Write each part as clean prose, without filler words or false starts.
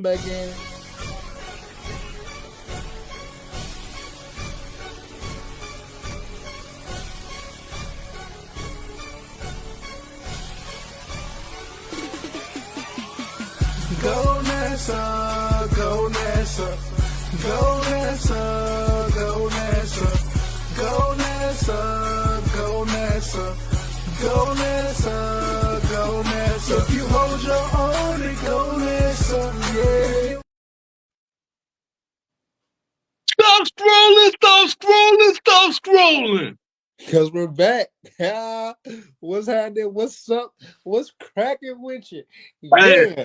I'm back in. Go NASA, go NASA, go NASA, go NASA, go NASA, go NASA, go NASA, go NASA. If you hold your own, then go NASA, yeah. Stop scrolling, stop scrolling, stop scrolling. Because we're back. What's happening? What's up? What's cracking with you? Hey, Yeah.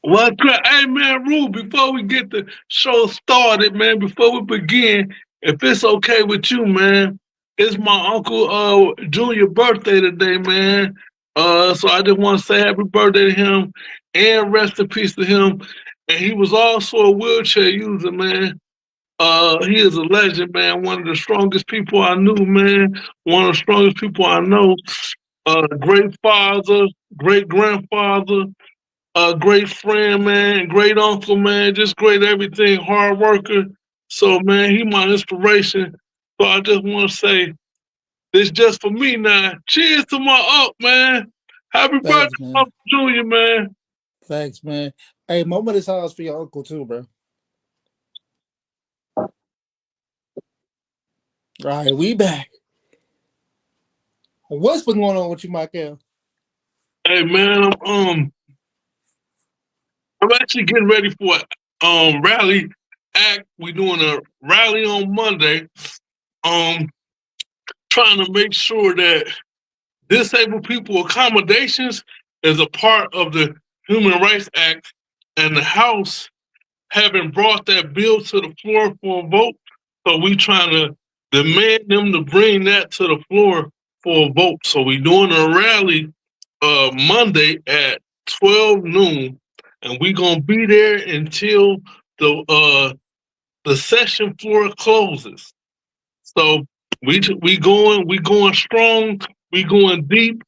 hey man, Rue, before we get the show started, man, before we begin, if it's okay with you, man, it's my uncle Junior birthday today, man. So I just want to say happy birthday to him and rest in peace to him. And he was also a wheelchair user, man. He is a legend, man. One of the strongest people I knew, man. One of the strongest people I know. Great father, great grandfather, great friend, man, great uncle, man, just great everything, hard worker. So, man, he my inspiration. So I just want to say this just for me now. Cheers to my uncle, man. Happy birthday, Thanks, man. Uncle Junior, man. Thanks, man. Hey, moment of silence for your uncle, too, bro. All right, we back. What's been going on with you, Michael? Hey, man, I'm actually getting ready for rally act. We doing a rally on Monday. Um, trying to make sure that disabled people accommodations is a part of the Human Rights Act, and the House haven't brought that bill to the floor for a vote. So we trying to demand them to bring that to the floor for a vote. So we doing a rally Monday at 12 noon, and we gonna be there until the session floor closes. So we going strong, we going deep,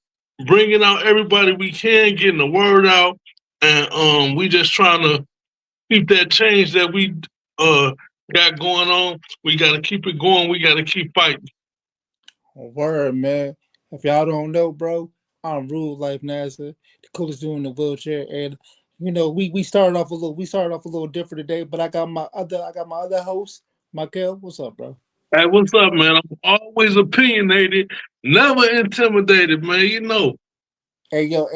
bringing out everybody we can, getting the word out, and we just trying to keep that change that we uh got going on. We got to keep it going. We got to keep fighting. Word, man. If y'all don't know, bro, I'm Rule Life NASA, the coolest dude in the wheelchair, and we started off a little different today, but I got my other host, Michael. What's up, bro? Hey, what's up, man? I'm always opinionated, never intimidated, man. You know. Hey, yo,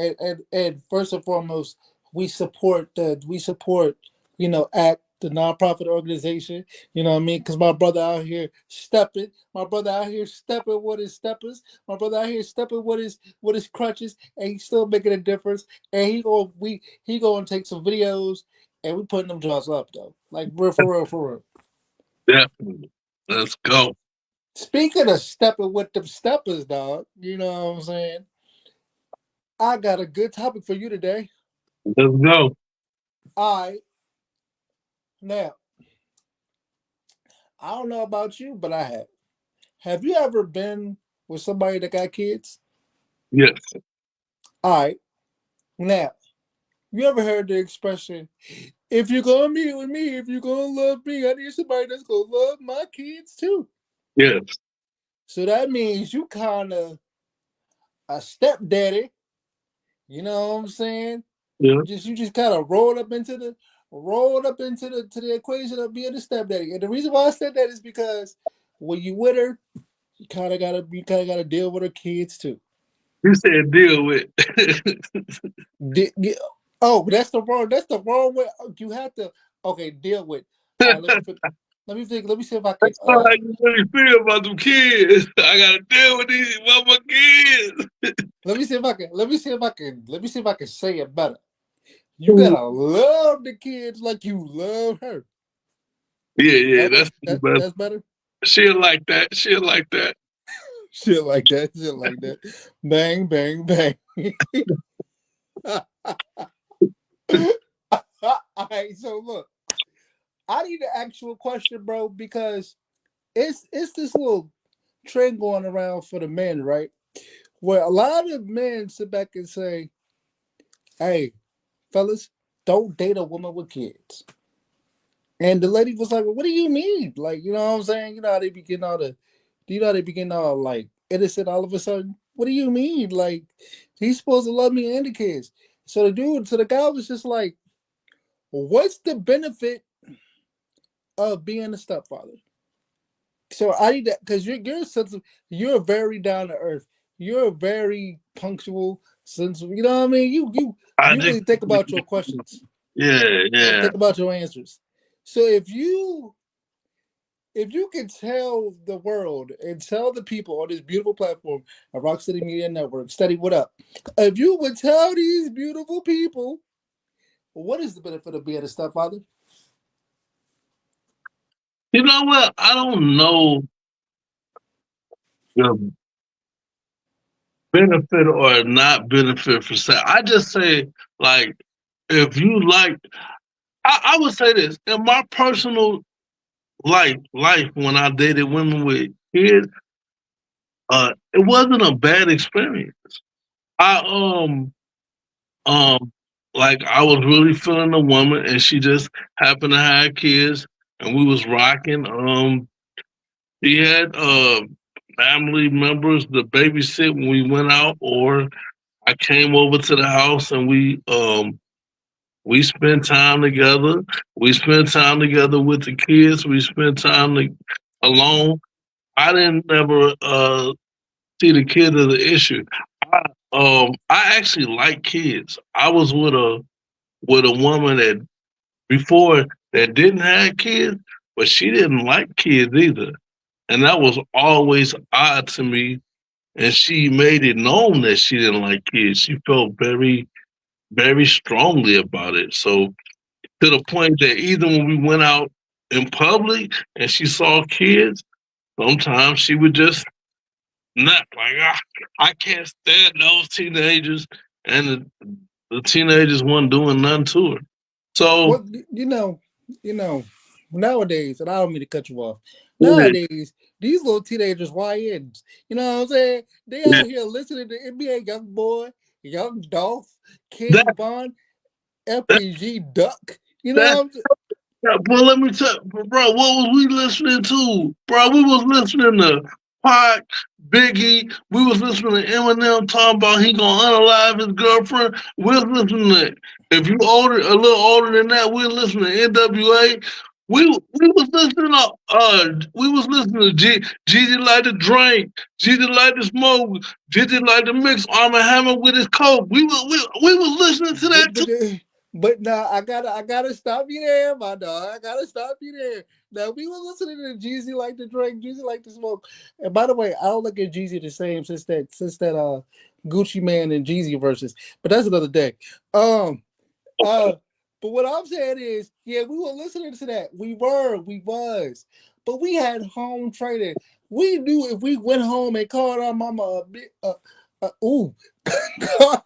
and first and foremost, we support, ACT, the nonprofit organization. You know what I mean? Because my brother out here stepping with his steppers, my brother out here stepping with his crutches, and he's still making a difference. And he gonna take some videos, and we putting them jaws up though, like real for real for real. Definitely. Let's go. Speaking of stepping with them steppers, dog, you know what I'm saying? I got a good topic for you today. Let's go. All right, now I don't know about you, but I have. Have you ever been with somebody that got kids? Yes. All right. Now, you ever heard the expression, if you're going to meet with me, if you're going to love me, I need somebody that's going to love my kids too. Yes. So that means you kind of a stepdaddy. You know what I'm saying? Yeah. You just kind of rolled up into the to the equation of being a stepdaddy. And the reason why I said that is because when you with her, you kind of gotta deal with her kids too. You said deal with. Di- di- oh, that's the wrong way. You have to deal with. All right, let me think. Let me see if I can. That's not how you really feel about them kids. I gotta deal with these mama kids. Let me see if I can say it better. You gotta love the kids like you love her. Yeah, yeah, That way, that's that better. that's better. She'll like that. She'll like that. Shit like that. Shit like that. Bang, bang, bang. All right. So look, I need to ask you a question, bro, because it's this little trend going around for the men, right? Where a lot of men sit back and say, "Hey, fellas, don't date a woman with kids. And the lady was like, well, what do you mean? Like, you know what I'm saying? You know how they be getting all the, you know how they be getting all like innocent all of a sudden? What do you mean? Like, he's supposed to love me and the kids. So the guy was just like, what's the benefit of being a stepfather? So I need that because you're sensitive, you're very down to earth, you're very punctual, sensible. You know what I mean? I You just, really think about your questions and yeah. think about your answers. So if you can tell the world and tell the people on this beautiful platform at Rock City Media Network, Steady What Up, if you would tell these beautiful people what is the benefit of being a stepfather? You know what? I don't know the benefit or not benefit for sex. I just say, like, if you like, I would say this in my personal life when I dated women with kids, it wasn't a bad experience. I um like I was really feeling a woman and she just happened to have kids and we was rocking. She had family members to babysit when we went out, or I came over to the house and we spent time together. We spent time together with the kids. We spent time alone. I didn't never see the kid as an issue. I I actually like kids. I was with a woman that before that didn't have kids, but she didn't like kids either. And that was always odd to me. And she made it known that she didn't like kids. She felt very, very strongly about it. So to the point that even when we went out in public and she saw kids, sometimes she would just not like, I can't stand those teenagers, and the teenagers weren't doing nothing to her. So Well, you know, nowadays, and I don't mean to cut you off. Nowadays, these little teenagers, YNs, you know what I'm saying? They yeah, out here listening to NBA Young Boy, Young Dolph, that King Von, FKG Duck. You know that what I'm saying? Yeah, bro, let me tell bro, what was we listening to? Bro, we was listening to Pac, Biggie, we was listening to Eminem talking about he gonna unalive his girlfriend. We was listening to, if you older, a little older than that, we was listening to NWA. We was listening to we was listening to Jeezy like to drink, Jeezy like to smoke, Jeezy like to mix Arm& Hammer with his coke. We was listening to that But too. but, but now I gotta stop you there, my dog. I gotta stop you there. Now we were listening to Jeezy like to drink, Jeezy like to smoke. And by the way, I don't look at Jeezy the same since that Gucci Man and Jeezy verses. But that's another day. Um uh but what I'm saying is, yeah, we were listening to that. We was. But we had home training. We knew if we went home and called our mama a bit called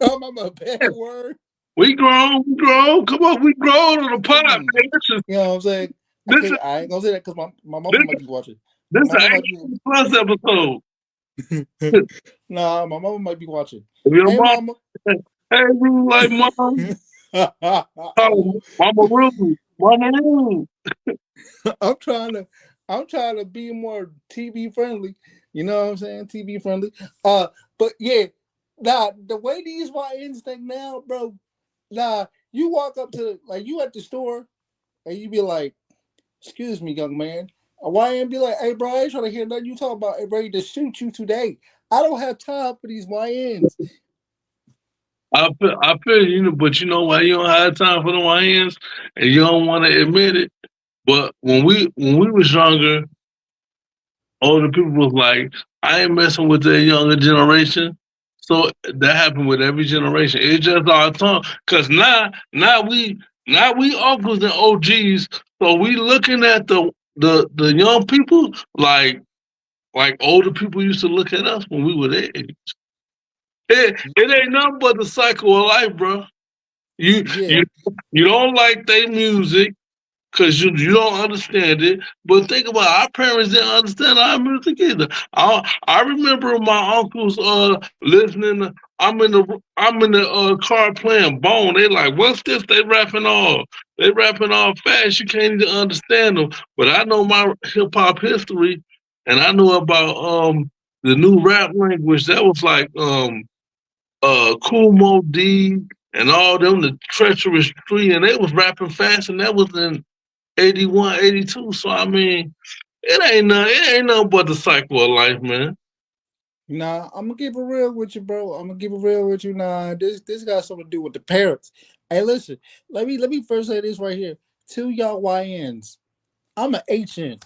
our mama a bad word. We grown, we grown. Come on, we grown on the pod, man. You know what I'm saying? This is I ain't gonna say that because my mama this might be watching. this My is mama an might be 18 plus episode. nah, my mama might be watching. If your Hey mom, mama. hey, you like mom, oh, mama rude. I'm trying to be more TV friendly. You know what I'm saying? TV friendly. But yeah, nah, the way these YNs think now, bro, nah, you walk up to like you at the store and you be like, excuse me, young man. A YN be like, hey, bro, I ain't trying to hear nothing you talk about. Hey, ready to shoot you today. I don't have time for these YNs. I feel you know, but you know why you don't have time for the YNs and you don't want to admit it. But when we was younger, older people was like, I ain't messing with the younger generation. So that happened with every generation. It's just our tongue. Cause now we uncles and OGs. So we looking at the young people like older people used to look at us when we were their age. It ain't nothing but the cycle of life, bro. You Yeah. you you don't like their music because you don't understand it. But think about it, our parents didn't understand our music either. I remember my uncles listening I'm in the car playing Bone. They like, what's this? They rapping all fast. You can't even understand them. But I know my hip hop history, and I know about the new rap language. That was like Cool Mo D and all them, the Treacherous Tree, and they was rapping fast, and that was in 81, 82. So I mean, it ain't nothing but the cycle of life, man. Nah, I'm gonna keep it real with you, bro. I'm gonna keep it real with you. Nah, this got something to do with the parents. Hey, listen, let me first say this right here. To y'all YNs, I'm an HN.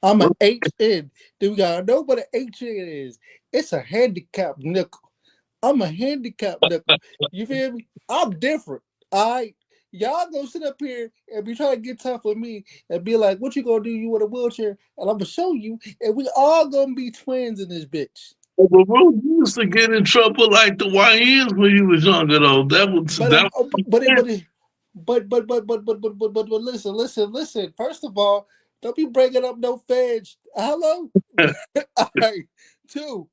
I'm an HN. Do we gotta know what an HN is? It's a handicap nickel. I'm a handicap nickel. You feel me? I'm different. Y'all gonna sit up here and be trying to get tough with me and be like, what you gonna do? You with a wheelchair? And I'm gonna show you, and we all gonna be twins in this bitch. But bro, you used to get in trouble like the YNs when you was younger, though. But That listen. First of all, don't be breaking up no feds. Hello. All right. Two.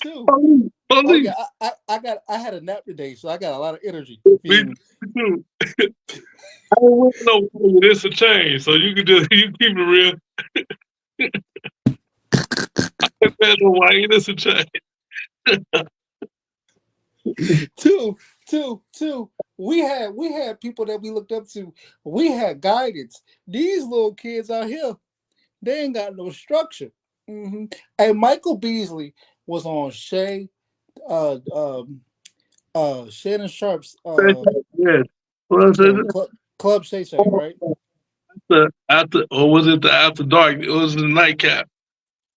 Oh police. yeah, I had a nap today, so I got a lot of energy. You feel me? Too. I don't want no this a change, so you can just you keep it real. I said no YN, this a change. Two. We had people that we looked up to. We had guidance. These little kids out here, they ain't got no structure. And Michael Beasley was on Shannon Sharp's Yes. Was it Club Shay Shay, right? the after or was it the after dark? It was the nightcap.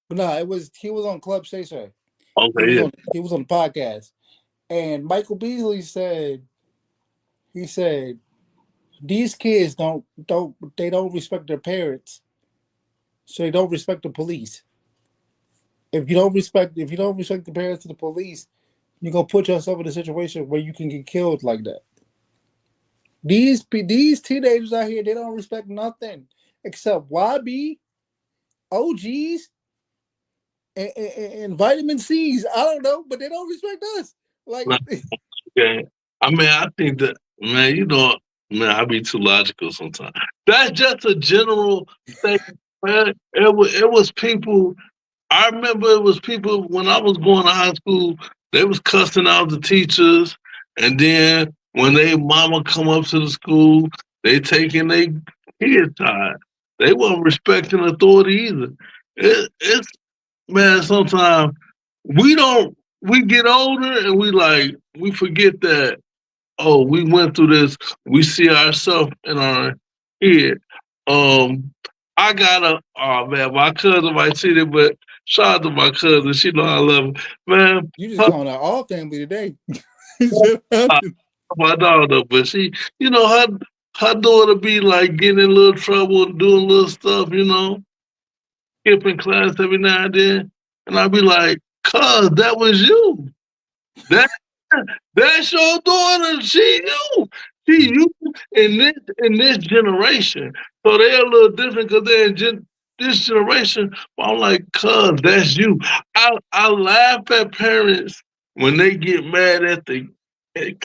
But no, he was on Club Shay Shay. Okay, yeah. He was on the podcast. And Michael Beasley said these kids don't respect their parents, so they don't respect the police. If you don't respect the parents of the police, you're gonna put yourself in a situation where you can get killed like that. These teenagers out here, they don't respect nothing except YB, OGs, and vitamin C's. I don't know, but they don't respect us. Like, Yeah. I mean, I think that man, man, I be too logical sometimes. That's just a general thing, man. It was people. I remember it was people when I was going to high school. They was cussing out the teachers, and then when they mama come up to the school, they taking their kid side. They wasn't respecting authority either. It's man. Sometimes we get older and we forget that, oh, we went through this. We see ourselves in our head. I got oh man, my cousin might see it, but shout out to my cousin. She know I love her. Man, you just calling out all family today. my daughter, but she, her daughter be like getting in a little trouble and doing little stuff, skipping class every now and then. And I be like, cuz, that was you. That that's your daughter. She you in this generation. So they're a little different because they're in this generation. But I'm like, cuz, that's you. I laugh at parents when they get mad at the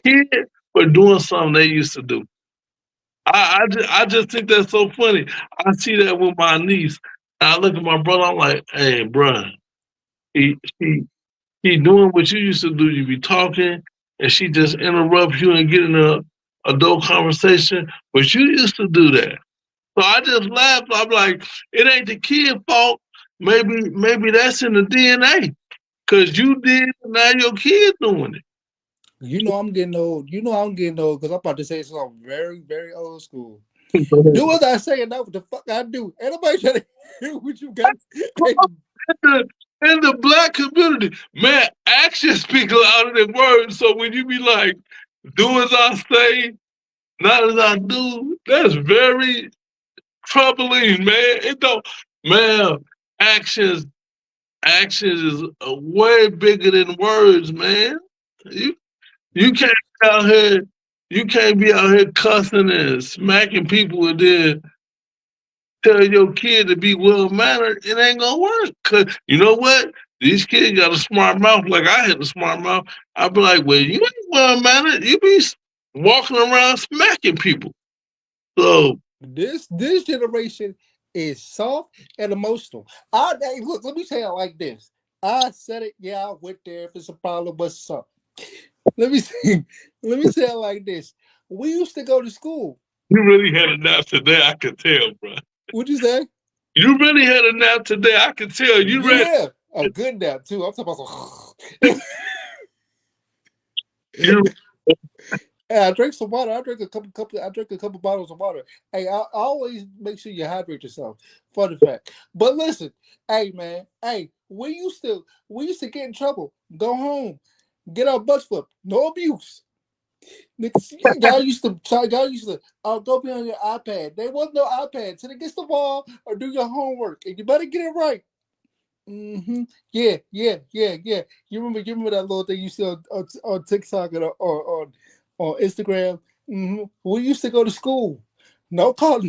kid for doing something they used to do. I just think that's so funny. I see that with my niece. I look at my brother. I'm like, hey, bro, he he he doing what you used to do. You be talking, and she just interrupts you and get in a adult conversation. But you used to do that. So I just laugh. I'm like, it ain't the kid fault. Maybe that's in the DNA. Cause you did, now your kid doing it. You know I'm getting old. Because I'm about to say something very, very old school. Do as I say and not what the fuck I do. Ain't nobody trying to hear what you got. In the black community, man, actions speak louder than words. So when you be like, do as I say, not as I do, that's very troubling, man. It don't, man. Actions is way bigger than words, man. You can't be out here. You can't be out here cussing and smacking people and then tell your kid to be well mannered. It ain't gonna work. 'Cause you know what? These kids got a smart mouth like I had a smart mouth. I'd be like, well, you ain't well mannered. You be walking around smacking people. So This generation is soft and emotional. Hey, look, let me tell you like this. I said it, yeah, I went there. If it's a problem, what's up? Let me say, let me say it like this. We used to go to school. you really had a nap today. I could tell, bro. What'd you say? You really had a nap today. I could tell. You read. Yeah, a good nap too. I'm talking about some. You Hey, I drank some water. I drank a couple bottles of water. Hey, I always make sure you hydrate yourself. For the fact. But listen, hey man, hey, we used to get in trouble. Go home, get our butts flipped. No abuse. Niggas, y'all used to go be on your iPad. There was no iPad. Sit against the wall or do your homework, and you better get it right. Yeah, yeah, yeah, yeah. You remember that little thing you see on TikTok or on Instagram? We used to go to school. No call,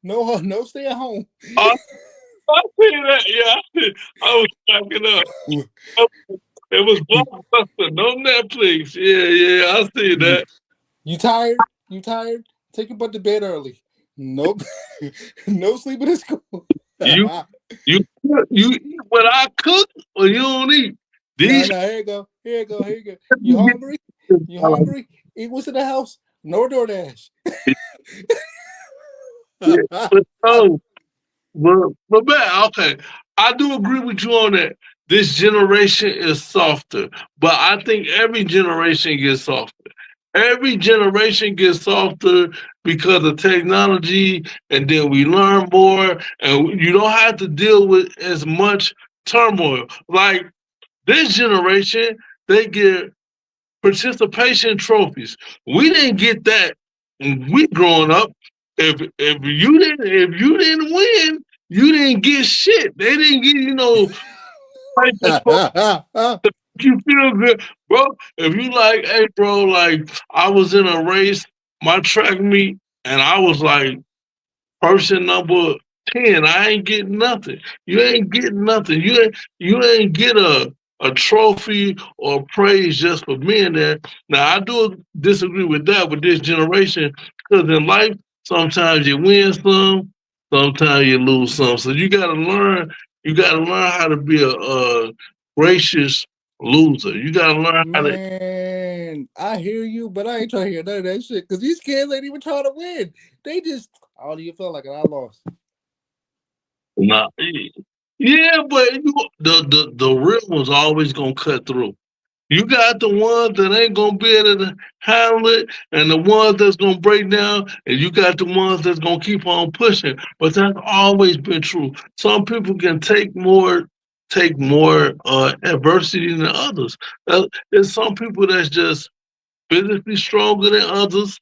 no stay at home. I, I see that. Yeah, I was cracking up. It was Blockbuster, no Netflix. Yeah, yeah, I see that. You tired? You tired? Take your butt to bed early. Nope. No sleeping in school. You No, you you eat what I cook or you don't eat. no. These Here you go. Here you go. Here you go. You hungry? You hungry? Eat what's in the house? No DoorDash. yeah, but no, but man, okay. I do agree with you on that. This generation is softer, but I think every generation gets softer. Every generation gets softer because of technology, and then we learn more, and you don't have to deal with as much turmoil. Like this generation, they get participation trophies. We didn't get that when we growing up. If you didn't win, you didn't get shit. They didn't get like the trophy you feel good, bro. If you like, hey, bro, like I was in a race, my track meet, and I was like person number 10. I ain't getting nothing. You ain't getting nothing. You ain't get a trophy or praise just for being there. Now I do disagree with that with this generation because in life sometimes you win some, sometimes you lose some. So you gotta learn how to be a gracious loser. You gotta learn how to Man, I hear you, but I ain't trying to hear none of that shit because these kids ain't even trying to win. They just, oh, do you feel like it? I lost. not. Yeah, but the real one's always gonna cut through. You got the ones that ain't gonna be able to handle it, and the ones that's gonna break down, and you got the ones that's gonna keep on pushing. But that's always been true. Some people can take more adversity than others. There's some people that's just physically stronger than others,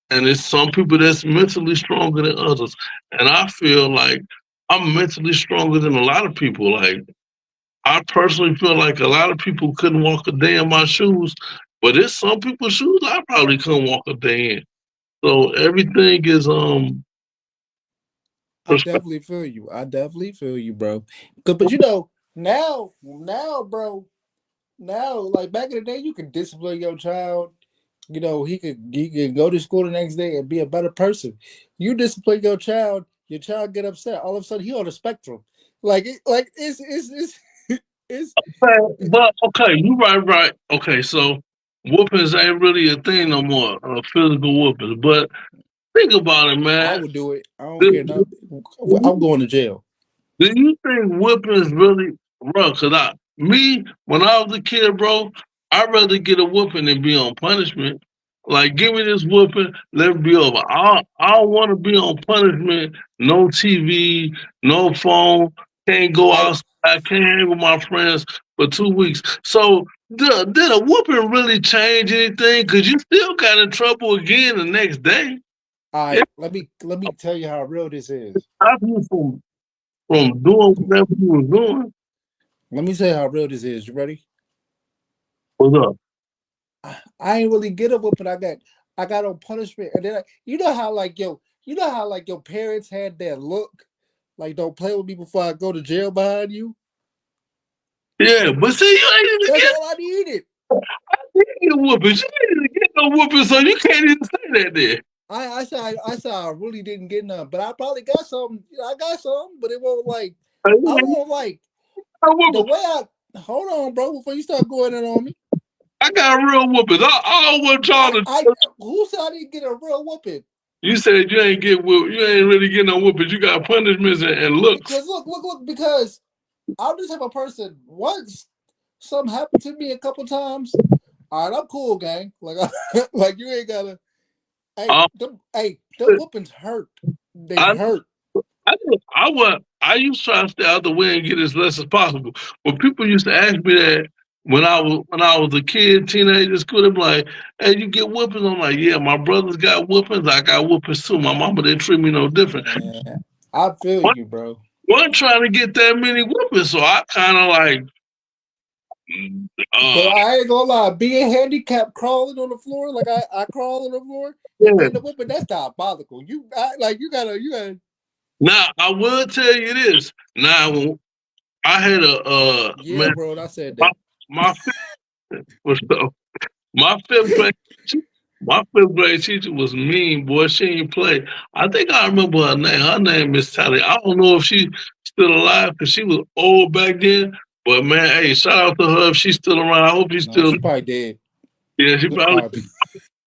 and there's some people that's mentally stronger than others. And I feel like I'm mentally stronger than a lot of people. Like I personally feel like a lot of people couldn't walk a day in my shoes, but it's some people's shoes I probably couldn't walk a day in. So everything is I perspective. definitely feel you. I definitely feel you, bro. But now, bro, now, like back in the day, you could discipline your child. He could go to school the next day and be a better person. You discipline your child get upset. All of a sudden, he on the spectrum. It's But okay, you right. Okay, so whoopings ain't really a thing no more, physical whoopings. But think about it, I man. would do it. I don't care. Do, Not, I'm going to jail. do you think whoopings really run? Cause when I was a kid, bro, I'd rather get a whooping than be on punishment. Like, give me this whooping, let it be over. I don't want to be on punishment. No TV, no phone, can't go I outside, can't hang with my friends for 2 weeks. So, did a whooping really change anything? Cause you still got in trouble again the next day. It let me tell you how real this is. stopped you from doing whatever you was doing. Let me tell you how real this is. You ready? What's up? I ain't really get a whooping. I got on punishment, and then you know how your parents had that look, like don't play with me before I go to jail behind you. Yeah, but see, you ain't even That's get all I needed. a whooping. You ain't even get no whooping, so you can't even say that there. I saw I really didn't get none, but I probably got some. I got some, but it won't like. I I won't like the way I. Hold on, bro. Before you start going in on me, got real whoopings. I want y'all to. I who said I didn't get a real whooping? You said you ain't get whooped. You ain't really getting no whoopings. You got punishments and looks. Because look. Because I'm the type of person. Once something happened to me a couple times, all right, I'm cool, gang. Like, like you ain't gotta. Um, Hey, the whoopings hurt. They I hurt. I used to try to stay out the way and get as less as possible. But people used to ask me that when I was a kid, teenager, school, they be like, "Hey, you get whoopings?" I'm like, "Yeah, my brothers got whoopings. I got whoopings too. My mama didn't treat me no different." Man, I feel One, you, bro. one trying to get that many whoopings, so I kind of like, But uh, I ain't gonna lie, being handicapped, crawling on the floor like I crawl on the floor and yeah. getting the whooping, that's diabolical. You gotta. Now I will tell you this. Now I had a Yeah, man, bro. I said my that. my was my fifth grade. My fifth grade teacher was mean, boy. She ain't play. I think I remember her name. Her name is Tally. I don't know if she's still alive because she was old back then. But man, hey, shout out to her if she's still around. I hope she's No, still. she probably dead. Yeah, she probably. R.I.P.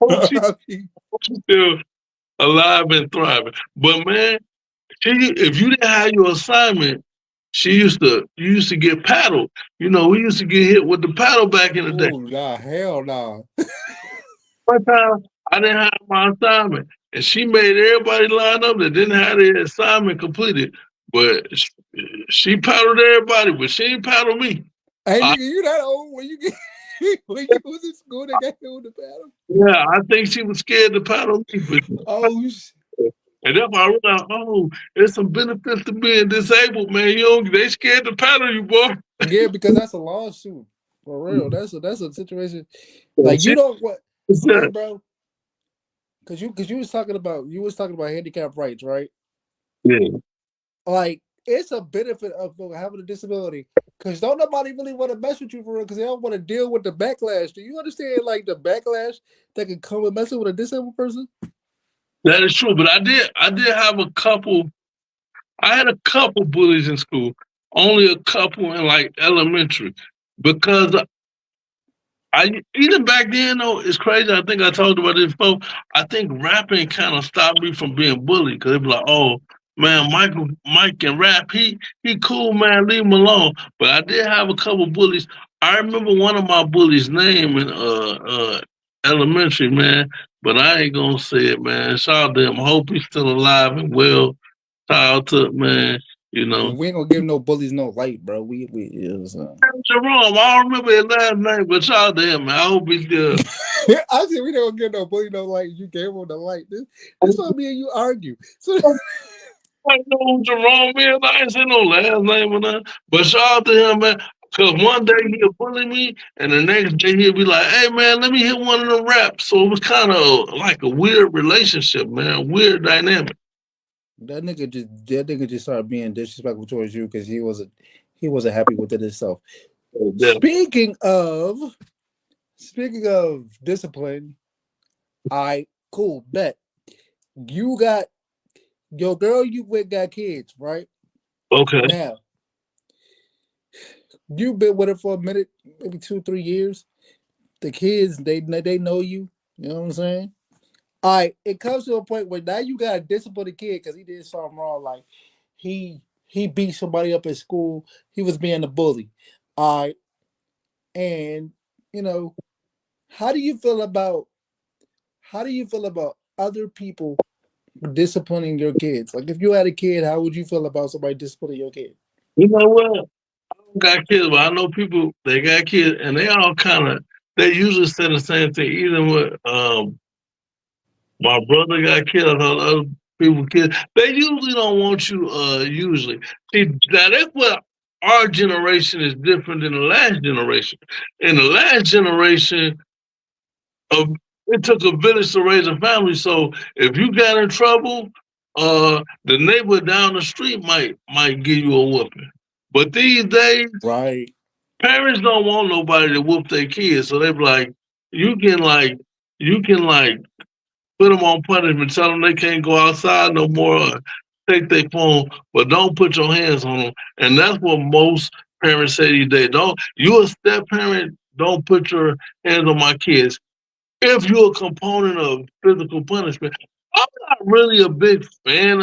Hope R.I.P. she's still alive and thriving. But man, if you didn't have your assignment, you used to get paddled. You know, we used to get hit with the paddle back in the day. Oh nah, hell nah. One time I didn't have my assignment, and she made everybody line up that didn't have their assignment completed. But she paddled everybody, but she didn't paddle me. Hey I, nigga, you that old when you get when you was in school they got hit with the paddle? yeah, I think she was scared to paddle me. But, Oh and that's why I realized, oh, there's some benefits to being disabled, man. They scared to paddle you, boy. yeah, because that's a lawsuit. For real. That's a situation. Like you She don't what hey said, bro. Cause you was talking about handicap rights, right? yeah. Like it's a benefit of having a disability. Cause don't nobody really want to mess with you for real, because they don't want to deal with the backlash. Do you understand like the backlash that can come with messing with a disabled person? That is true. But I did have a couple. I had a couple bullies in school. Only a couple in like elementary, because I even back then though it's crazy. I think I told you about this before. I think rapping kind of stopped me from being bullied because they be like, "Oh man, Mike can rap. He cool man. Leave him alone." But I did have a couple bullies. I remember one of my bullies' name in elementary, man. But I ain't gonna say it, man. Shout out to him. I hope he's still alive and well. Shout out to man. You know, We ain't gonna give no bullies no light, bro. We it was, Jerome. I don't remember his last name, but shout out to him, man. I hope he's still. I said we don't give no bully no light. You gave him the light. This what me and you argue. So I know who Jerome is. I ain't say no last name or nothing. But shout out to him, man. Cause one day he'll bully me, and the next day he'll be like, "Hey, man, let me hit one of them raps." So it was kind of like a weird relationship, man. Weird dynamic. that nigga just started being disrespectful towards you because he wasn't happy with it himself. Yeah. Speaking of discipline, I cool bet you got your girl you with got kids, right? Okay. Now you've been with her for a minute, maybe 2-3 years. The kids they know you. You know what I'm saying? All right, it comes to a point where now you gotta discipline the kid because he did something wrong. Like he beat somebody up at school. He was being a bully. All right, and you know how do you feel about other people disciplining your kids? Like if you had a kid, how would you feel about somebody disciplining your kid? You know what? Got kids, but I know people they got kids, and they all kind of they usually say the same thing. Even with my brother got killed, other people killed. They usually don't want you. Usually, see now that's what our generation is different than the last generation. In the last generation, of it took a village to raise a family. So if you got in trouble, the neighbor down the street might give you a whooping. But these days, Right. parents don't want nobody to whoop their kids, so they be like, you can like, you can like put them on punishment, tell them they can't go outside no more, or take their phone, but don't put your hands on them. And that's what most parents say these days. Don't you a step parent? Don't put your hands on my kids. If you're a component of physical punishment, I'm not really a big fan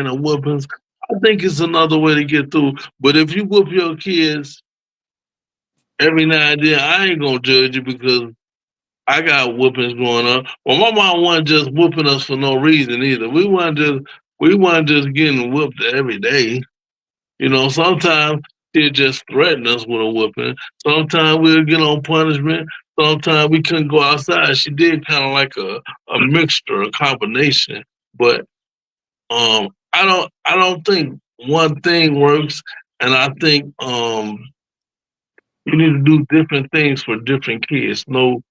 of whoopings. I think it's another way to get through. But if you whoop your kids every now and then, I ain't gonna judge you because I got whoopings growing up. Well, my mom wasn't just whooping us for no reason either. We weren't just getting whooped every day. You know, sometimes she'd just threaten us with a whooping. Sometimes we'd get on punishment. Sometimes we couldn't go outside. She did kind of like a mixture, a combination. But I don't think one thing works, and I think you need to do different things for different kids. No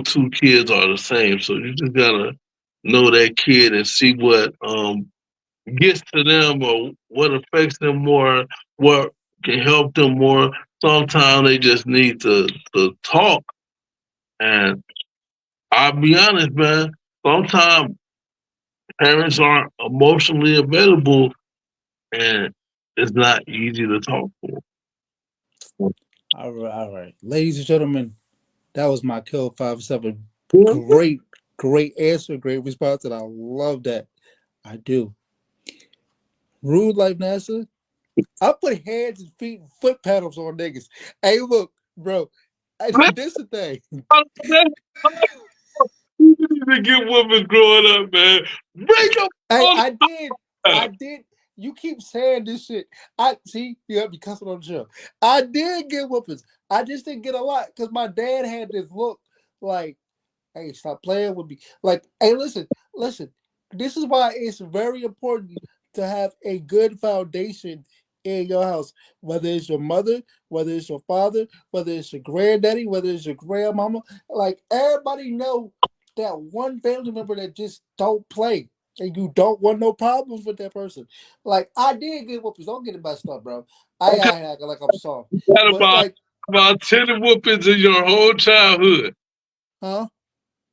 two kids are the same. So you just gotta know that kid and see what gets to them or what affects them more, what can help them more. Sometimes they just need to talk. And I'll be honest, man, sometimes parents aren't emotionally available and it's not easy to talk to. All right, ladies and gentlemen, that was my Kill 5-7. Yeah. Great answer, great response, and I love that. I do. Rude like NASA. I put hands and feet and foot pedals on niggas. Hey, look, bro. This the thing. You need to get women growing up, man. Break up Hey, all I the did. I time. did. You keep saying this shit. I see you got me cussing on the show. I did get whoopings. I just didn't get a lot because my dad had this look like, hey, stop playing with me. Like, hey, listen. This is why it's very important to have a good foundation in your house. Whether it's your mother, whether it's your father, whether it's your granddaddy, whether it's your grandmama. Like everybody know that one family member that just don't play. And you don't want no problems with that person. Like I did get whoopings. Don't get it messed up, bro. I Okay, ain't acting like I'm soft. you got But like, about 10 whoopings in your whole childhood. huh?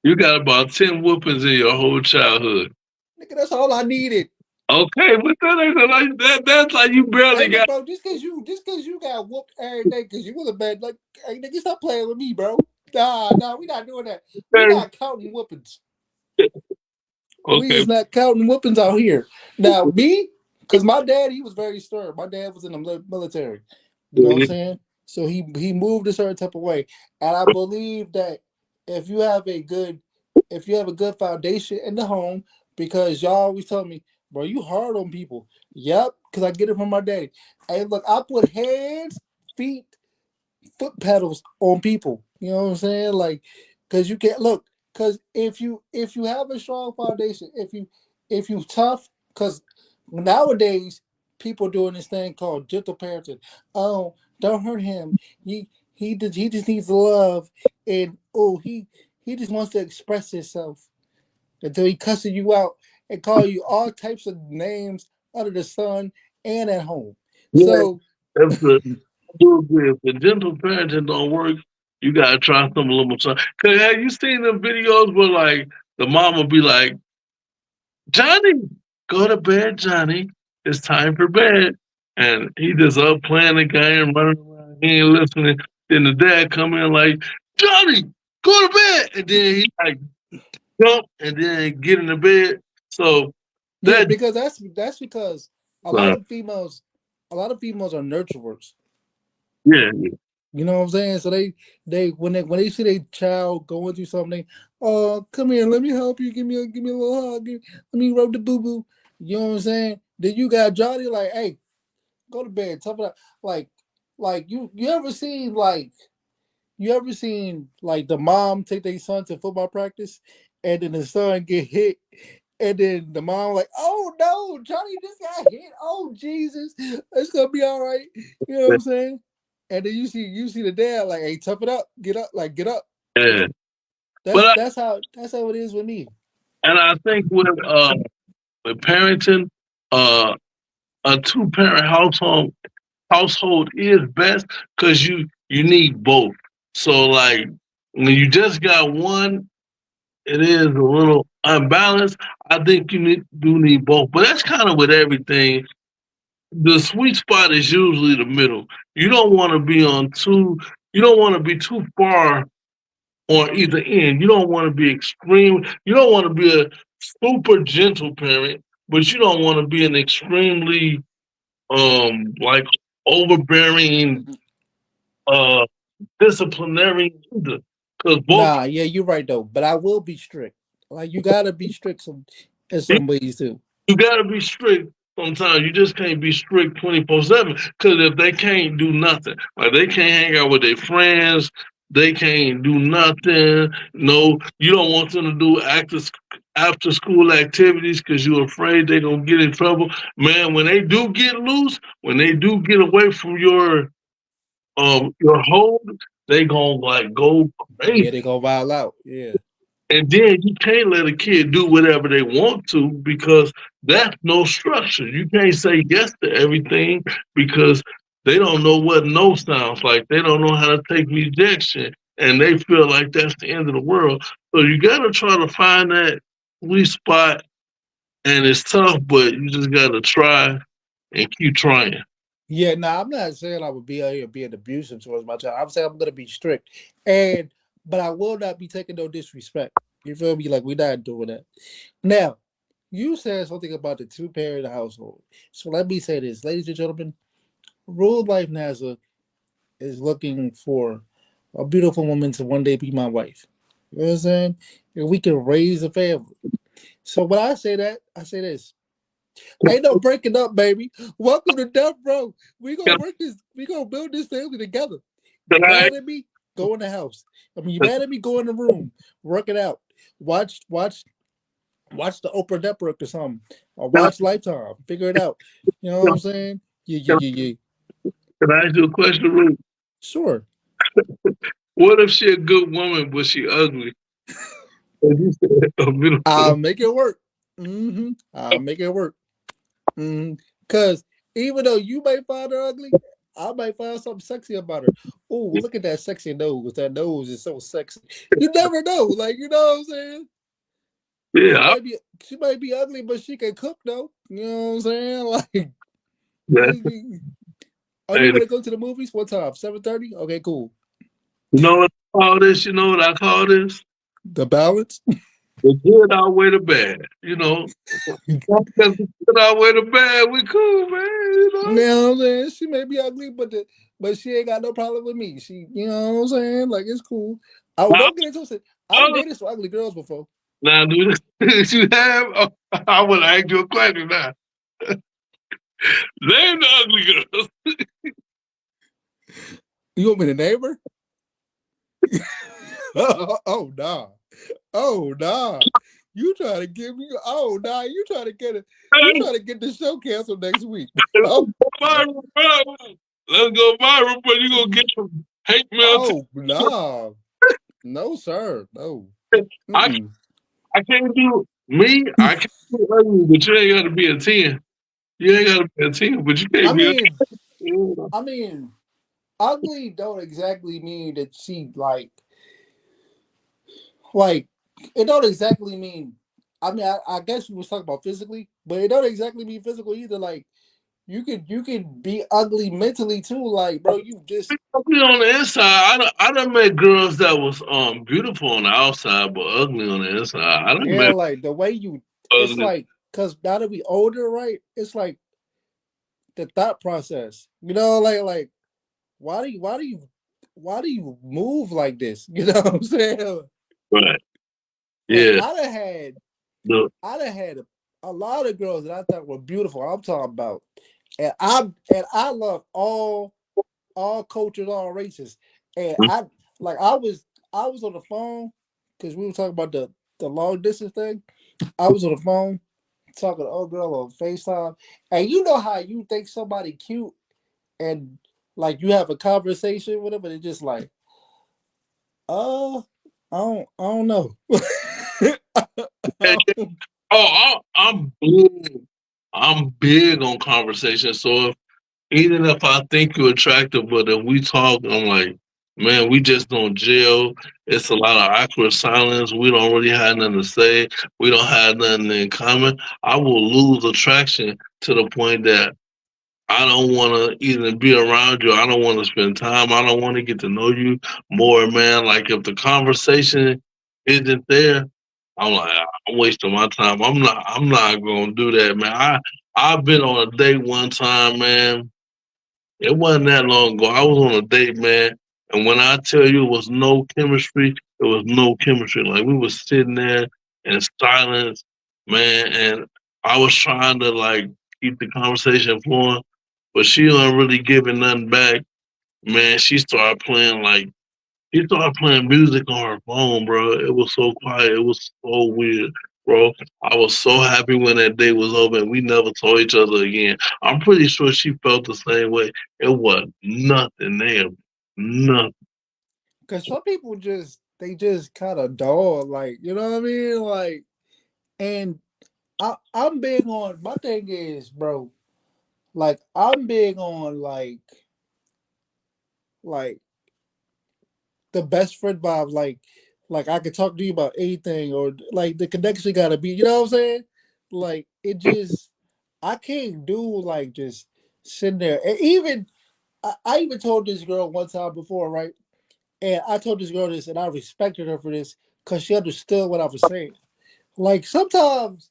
You got about 10 whoopings in your whole childhood. Nigga, that's all I needed. Okay, but that ain't like that. That's like you Hey, barely look, got bro, just cause you got whooped every day, cause you was a bad like, hey, nigga, stop playing with me, bro. Nah, we not doing that. We there. not counting whoopings. We Okay. is not counting whoopings out here. Now, me, cause my dad, he was very stern. My dad was in the military. You know what I'm saying? So he moved a certain type of way, and I believe that if you have a good, if you have a good foundation in the home, because y'all always tell me, bro, you hard on people. Yep, because I get it from my daddy. Hey, look, I put hands, feet, foot pedals on people. You know what I'm saying? Like, because you can't look. Because if you have a strong foundation, if you tough, because nowadays people doing this thing called gentle parenting. Oh, don't hurt him. He just needs love, and oh he just wants to express himself until he cussing you out and call you all types of names under the sun and at home. Yeah, So that's the do agree. If the gentle parenting don't work, you gotta try something a little more. Cause have you seen the videos where like the mom will be like, Johnny, go to bed, Johnny. It's time for bed. And he just up playing the game, running around, he ain't listening. Then the dad come in like, Johnny, go to bed. And then he like jump and then get in the bed. So yeah, that because that's because a lot uh, of females, a lot of females are nurturers. yeah, You know what I'm saying? So they when they see their child going through something, oh come here, let me help you, give me a little hug, let me rub the boo boo. You know what I'm saying? Then you got Johnny like, hey, go to bed, tough it up. Like you ever seen like the mom take their son to football practice, and then the son get hit, and then the mom like, oh no, Johnny just got hit. Oh Jesus, it's gonna be all right. You know what I'm saying? And then you see the dad like, hey, tough it up, get up, like get up. yeah. That's But that's how that's how it is with me. I think with parenting, uh, a two parent household. household is best because you need both. So like when you just got one, it is a little unbalanced. I think do need both, but that's kind of with everything. The sweet spot is usually the middle. You don't want to be on too. You don't want to be too far on either end. You don't want to be extreme. You don't want to be a super gentle parent, but you don't want to be an extremely like overbearing uh disciplinarian either. Because both Nah, yeah, you're right though. But I will be strict. Like you gotta be strict in you, some ways too. you gotta be strict sometimes. You just can't be strict 24/7. Because if they can't do nothing, like they can't hang out with their friends, they can't do nothing. No, you don't want them to do after school activities because you're afraid they're gonna get in trouble. Man, when they do get loose, when they do get away from your hold, they gonna like go Yeah, crazy. they gonna vibe out. Yeah. And then you can't let a kid do whatever they want to because that's no structure. You can't say yes to everything because they don't know what no sounds like. They don't know how to take rejection and they feel like that's the end of the world. So you gotta try to find that sweet spot and it's tough, but you just gotta try and keep trying. Yeah, nah, I'm not saying I would be out here being abusive towards my child. I'm saying I'm gonna be strict. But I will not be taking no disrespect. You feel me? Like we're not doing that. Now, you said something about the two-parent household. So let me say this, ladies and gentlemen, Rule Life NASA is looking for a beautiful woman to one day be my wife. You know what I'm saying? And we can raise a family. So when I say that, I say this. Ain't no breaking up, baby. Welcome to Death Row. We gonna work this. We gonna build this family together. You Can I mad at me? Go in the house. I mean, you mad at me? Go in the room. Work it out. Watch the Oprah Network or something. Or watch Lifetime. Figure it out. You know what I'm saying? Yeah. can I ask you a question, Ruth? Sure. What if she a good woman but she ugly? And you said a beautiful. I'll make it work. I'll make it work. Cause even though you might find her ugly, I might find something sexy about her. Oh, look at that sexy nose. That nose is so sexy. You never know. Like, you know what I'm saying? She Yeah, might be she might be ugly, but she can cook though. You know what I'm saying? Like yeah. are you Hey, gonna go to the movies? What time? 7:30? Okay, cool. you know what I call this? You know what I call this? The balance? The good outweigh the bad. You know, because the good outweigh the bad, we cool, man. You You know. know what I'm saying? She may be ugly, but she ain't got no problem with me. She, you know what I'm saying? Like it's cool. Oh, Now, don't get into it. I've dated some ugly girls before. now do this. You have. Oh, I want to ask you a question now. Name the ugly girls. You want me to name her? Oh nah. Oh nah. You trying to give me you trying to get it. You trying to get the show canceled next week. Oh, Viral, bro. Let's go viral, but you gonna get some hate mail. oh nah. No, sir. No. I I can't do me. I can't do ugly, but you ain't got to be a 10. You ain't got to be a 10, but you I can't be a mean, 10. I mean, ugly don't exactly mean that she like it don't exactly mean I mean I guess you was talking about physically, but it don't exactly mean physical either. Like you could be ugly mentally too. Like, bro, you just Ugly on the inside. I done met girls that was beautiful on the outside, but ugly on the inside. I done yeah, met like the way you it's ugly. like cause now that we older, right? It's like the thought process. You know, like why do you move like this? You know what I'm saying? Right. Like Yeah. The, I done had a lot of girls that I thought were beautiful. I'm talking about, and I love all cultures, all races, and I was on the phone because we were talking about the long distance thing. I was on the phone talking to old girl on FaceTime, and you know how you think somebody cute and like you have a conversation with them, and it's just like, uh, I don't know. oh, I'm big. I'm big on conversation. So even if I think you're attractive, but if we talk, I'm like, man, we just don't gel. It's a lot of awkward silence. We don't really have nothing to say. We don't have nothing in common. I will lose attraction to the point that I don't want to even be around you. I don't want to spend time. I don't want to get to know you more, man. Like if the conversation isn't there, I'm like, I'm wasting my time. I'm not gonna do that, man. I've been on a date one time, man. It wasn't that long ago. I was on a date, man, and when I tell you it was no chemistry, it was no chemistry. Like we was sitting there in silence, man, and I was trying to like keep the conversation flowing, but she wasn't really giving nothing back. Man, she started playing music on her phone, bro. It was so quiet. It was so weird, bro. I was so happy when that day was over and we never saw each other again. I'm pretty sure she felt the same way. It was nothing there. Nothing. Cause some people just kind of dull, like you know what I mean, like. And I'm big on my thing is, bro. Like I'm big on like the best friend vibe. Like I could talk to you about anything, or like the connection got to be. You know what I'm saying? Like it just I can't do like just sitting there. And even I even told this girl one time before, right? And I told this girl this, and I respected her for this because she understood what I was saying. Like sometimes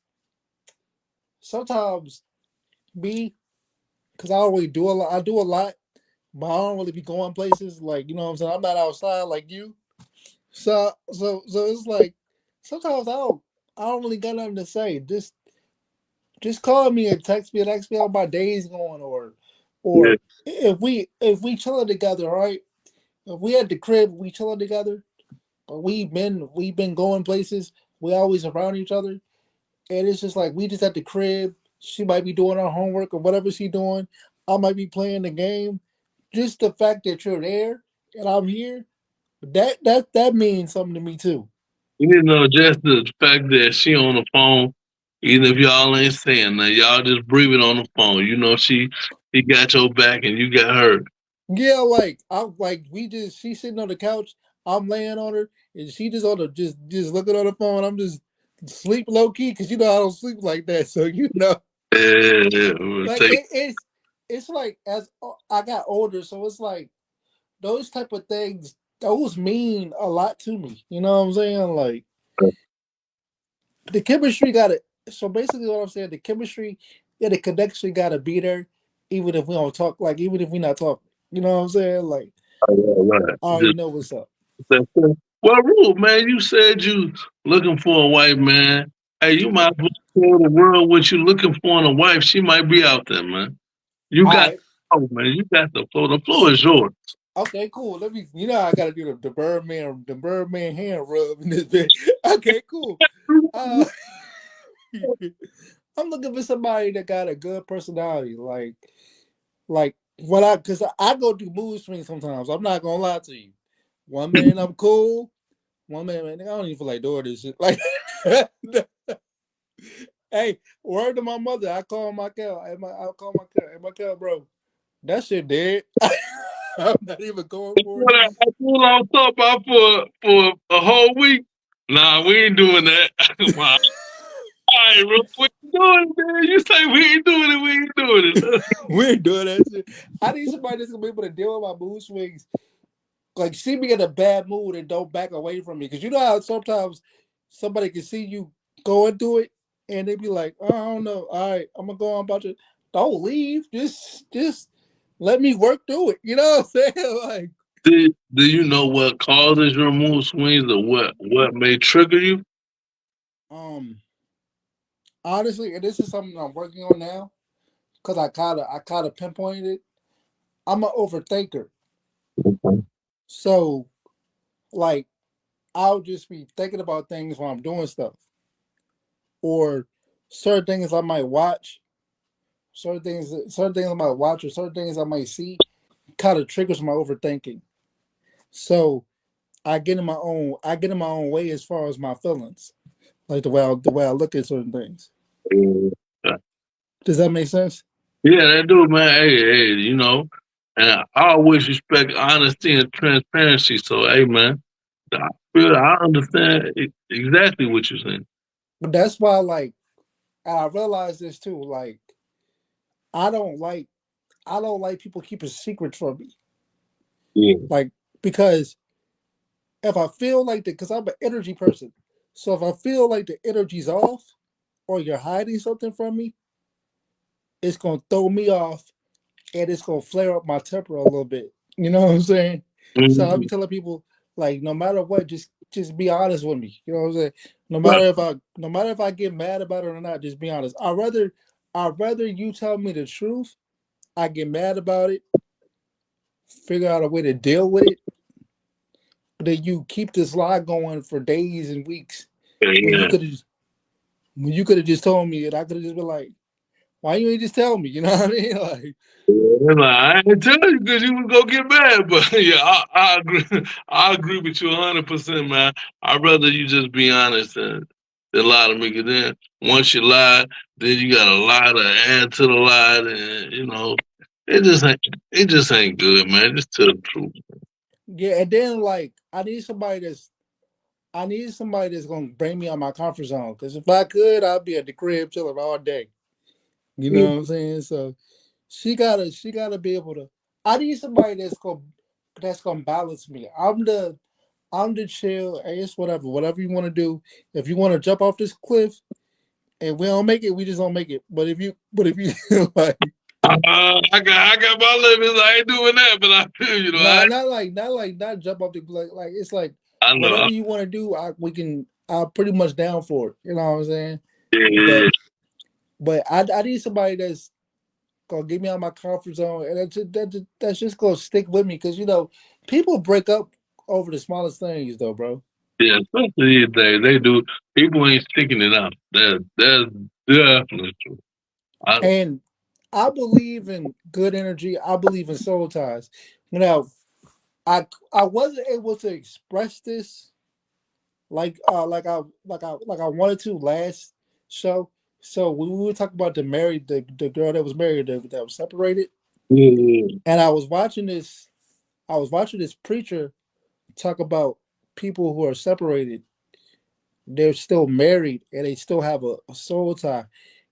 me, because I always do a lot. I do a lot, but I don't really be going places. Like you know what I'm saying. I'm not outside like you. So it's like sometimes I don't really got nothing to say. Just call me and text me and ask me how my day's going, Yeah. or if we chilling together, right? If we at the crib, we chilling together, but we've been going places. We always around each other, and it's just like we just at the crib. She might be doing her homework or whatever she doing. I might be playing the game. Just the fact that you're there and I'm here, that means something to me too. You know, just the fact that she on the phone, even if y'all ain't saying that, y'all just breathing on the phone. You know, she got your back and you got her. Yeah, like I'm like we just she's sitting on the couch, I'm laying on her, and she just on the just looking on the phone. I'm just sleep low key because you know I don't sleep like that. So you know, Yeah, like take it's like as I got older, so it's like those type of things. Those mean a lot to me. You know what I'm saying? Like the chemistry got to. So basically, what I'm saying, the chemistry and the connection got to be there, even if we don't talk. Like even if we not talking. You know what I'm saying? Like right. I already Just know what's up. well, Rule, man, you said you looking for a wife, man. Hey, you might as well tell the world what you looking for in a wife. She might be out there, man. You All got right. oh man, you got the floor. The floor is yours. Okay, cool. Let me. You know, I got to do the Birdman hand rub in this bit. Okay, cool. Uh, I'm looking for somebody that got a good personality, like what I, because I go through mood swings sometimes. I'm not gonna lie to you. One minute I'm cool. One minute, man, I don't even feel like doing this shit. Like, hey, word to my mother. I call my cow. I call my cow. Hey, my cow, bro. That shit dead. I'm not even going for it. What I pull on top about for a whole week. Nah, we ain't doing that. Wow. All right, bro. What you doing, man? You say we ain't doing it, we ain't doing it. We ain't doing that shit. I need somebody that's gonna be able to deal with my mood swings. Like see me in a bad mood and don't back away from me. Cause you know how sometimes somebody can see you going through it and they be like, oh, I don't know. All right, I'm gonna go on about you. Don't leave. Just let me work through it. You know what I'm saying? Like, Do you know what causes your mood swings or what may trigger you? um, honestly, and this is something I'm working on now, because I kinda pinpointed it. I'm an overthinker. Okay. So like I'll just be thinking about things while I'm doing stuff. Or certain things I might watch, certain things I might watch, or certain things I might see, kind of triggers my overthinking. So I get in my own way as far as my feelings, like the way I look at certain things. Yeah. Does that make sense? Yeah, that do, man. Hey, you know, and I always respect honesty and transparency. So, hey, man, I understand exactly what you're saying. But that's why, like, I realized this too. Like, I don't like, I don't like people keeping secrets from me. Yeah. Like, because if I feel like that, because I'm an energy person. So if I feel like the energy's off or you're hiding something from me, it's gonna throw me off and it's gonna flare up my temper a little bit. You know what I'm saying? So I'll Mhm. be telling people like, no matter what, just be honest with me. You know what I'm saying? Right. No matter if I get mad about it or not, just be honest. I'd rather you tell me the truth. I get mad about it, figure out a way to deal with it, than you keep this lie going for days and weeks when you Yeah. could have when you could have just told me and I could have just been like, why you ain't just tell me? You know what I mean? Like, And I ain't tell you because you was gonna get mad, but yeah, I agree. I agree with you 100%, man. I'd rather you just be honest than lie to me. Cause then once you lie, then you got to lie to add to the lie, and you know, it just ain't it just ain't good, man. Just tell the truth. yeah, and then like I need somebody that's gonna bring me out my comfort zone. Cause if I could, I'd be at the crib chilling all day. You know what I'm saying? So she gotta be able to. I need somebody that's gonna balance me. I'm the chill. Hey, it's whatever you want to do. If you want to jump off this cliff and we don't make it, we just don't make it. But if you like, I got my limits. I ain't doing that, but I feel you know. nah, not jump off the like it's like I know. whatever you want to do. We can. I'm pretty much down for it. You know what I'm saying? Yeah, yeah, But I need somebody that's gonna get me out of my comfort zone, and that's just gonna stick with me because people break up over the smallest things, though, bro. yeah. Especially these days, they do. People ain't sticking it out. That's definitely true. I, And I believe in good energy. I believe in soul ties. Now, I wasn't able to express this like I wanted to last show. So when we were talking about the girl that was married that was separated, yeah, and I was watching this preacher talk about people who are separated. They're still married and they still have a soul tie.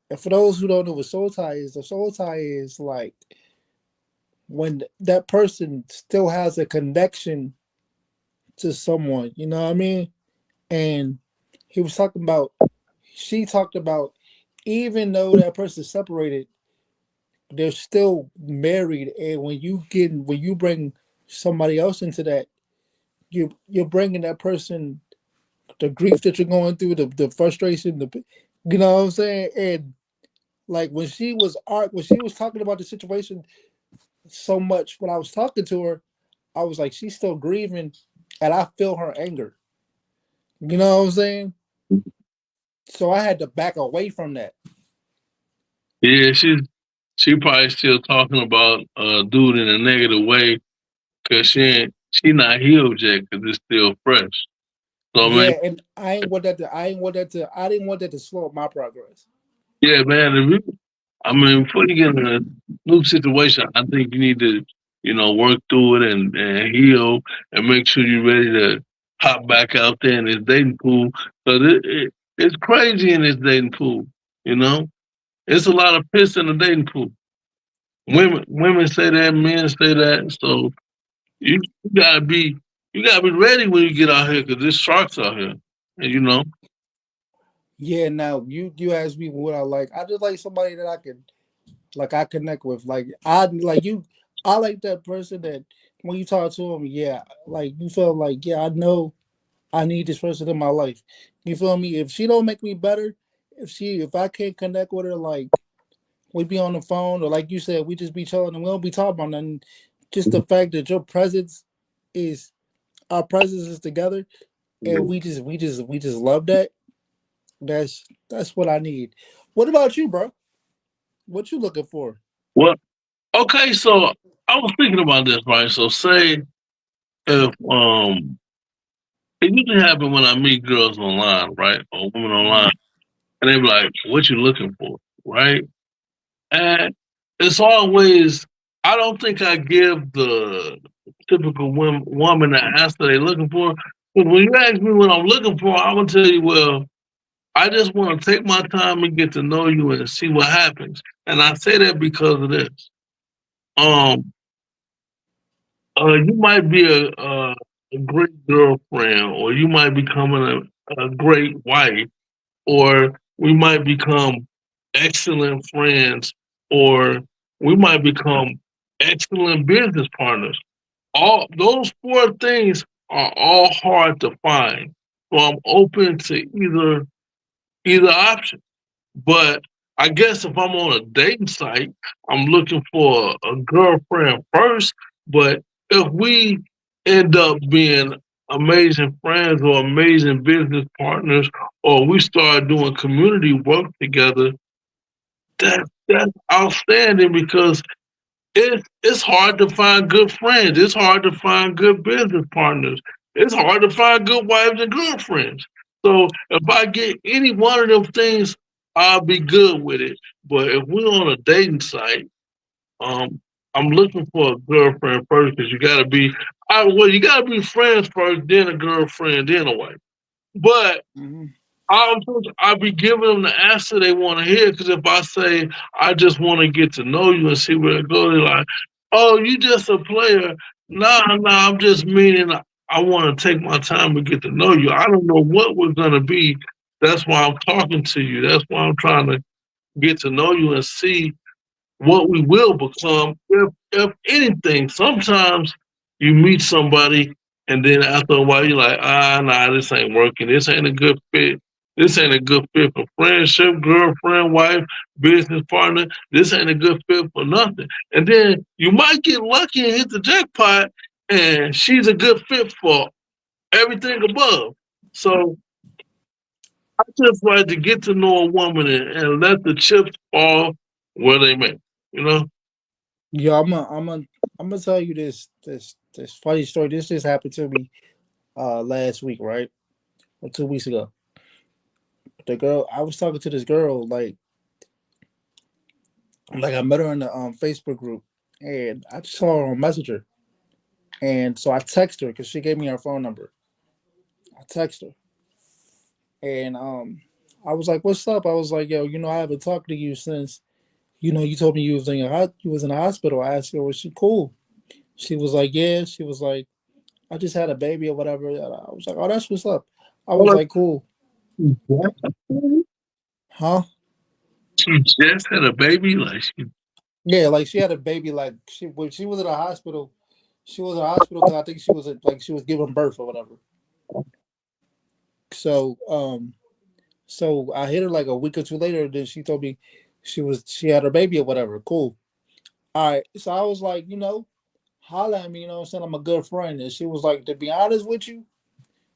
And for those who don't know what soul tie is, the soul tie is like when that person still has a connection to someone. You know what I mean? And he was talking about, she talked about, even though that person's separated, they're still married. And when you bring somebody else into that, you're bringing that person the grief that you're going through, the frustration, you know what I'm saying? And like when she was talking about the situation so much when I was talking to her, I was like, she's still grieving, and I feel her anger. You know what I'm saying? So I had to back away from that. yeah. She probably still talking about dude in a negative way because she not healed yet because it's still fresh. So man, Yeah, and I didn't want that to slow up my progress. yeah, man. If you, I mean, before you get in a new situation, I think you need to, you know, work through it and heal and make sure you're ready to hop back out there in this dating pool. Because it's crazy in this dating pool, you know? It's a lot of piss in the dating pool. Women say that, men say that. So you gotta be you gotta be ready when you get out here because there's sharks out here. And you know, Yeah, now you asked me what I like. I just like somebody that I connect with. I like that person that when you talk to them, yeah, like you feel like, yeah, I know I need this person in my life. You feel me? If she don't make me better, if I can't connect with her, like we be on the phone or like you said, we just be chilling and we don't be talking about nothing. Just the fact that is our presence is together and we just love that. That's what I need. What about you, bro? What you looking for? well, okay, so I was thinking about this, right? So say if it usually happen when I meet girls online, right? Or women Mm-hmm. online, and they be like, "What you looking for?" Right? And it's always. I don't think I give the typical woman the answer they're looking for. But when you ask me what I'm looking for, I'm gonna tell you, well, I just want to take my time and get to know you and see what happens. And I say that because of this. Um, you might be a great girlfriend, or you might become a great wife, or we might become excellent friends, or we might become excellent business partners. All those four things are all hard to find. So I'm open to either option. But I guess if I'm on a dating site, I'm looking for a girlfriend first. But if we end up being amazing friends or amazing business partners, or we start doing community work together, that's outstanding because it's hard to find good friends. It's hard to find good business partners. It's hard to find good wives and girlfriends. So if I get any one of them things, I'll be good with it. But if we're on a dating site, um, I'm looking for a girlfriend first because you gotta be you gotta be friends first, then a girlfriend, then a wife. But Mm-hmm. I'll be giving them the answer they want to hear because if I say I just want to get to know you and see where it goes, they're like, "Oh, you just a player." Nah, I'm just meaning I want to take my time to get to know you. I don't know what we're gonna be. That's why I'm talking to you. That's why I'm trying to get to know you and see what we will become if anything. Sometimes you meet somebody and then after a while you're like, nah, this ain't working. This ain't a good fit. This ain't a good fit for friendship, girlfriend, wife, business partner. This ain't a good fit for nothing. And then you might get lucky and hit the jackpot and she's a good fit for everything above. So I just like to get to know a woman and let the chips fall where they may, you know? Yeah, I'm gonna tell you this funny story. This just happened to me last week, right? Or 2 weeks ago. The girl I was talking to this girl, like I met her in the Facebook group, and I just saw her on Messenger, and so I text her because she gave me her phone number. I text her, and I was like, "What's up?" I was like, "Yo, I haven't talked to you since you told me you was in the hospital." I asked her, "Was she cool?" She was like, "Yeah." She was like, "I just had a baby or whatever." And I was like, "Oh, that's what's up." I was like, "Cool, huh?" She just had a baby, like she. Yeah, like she had a baby. Like when she was in the hospital, she was in the hospital because I think she was giving birth or whatever. So so I hit her like a week or two later. Then she told me she had her baby or whatever. Cool. All right. So I was like, holla at me. You know what I'm saying? I'm a good friend. And she was like, to be honest with you,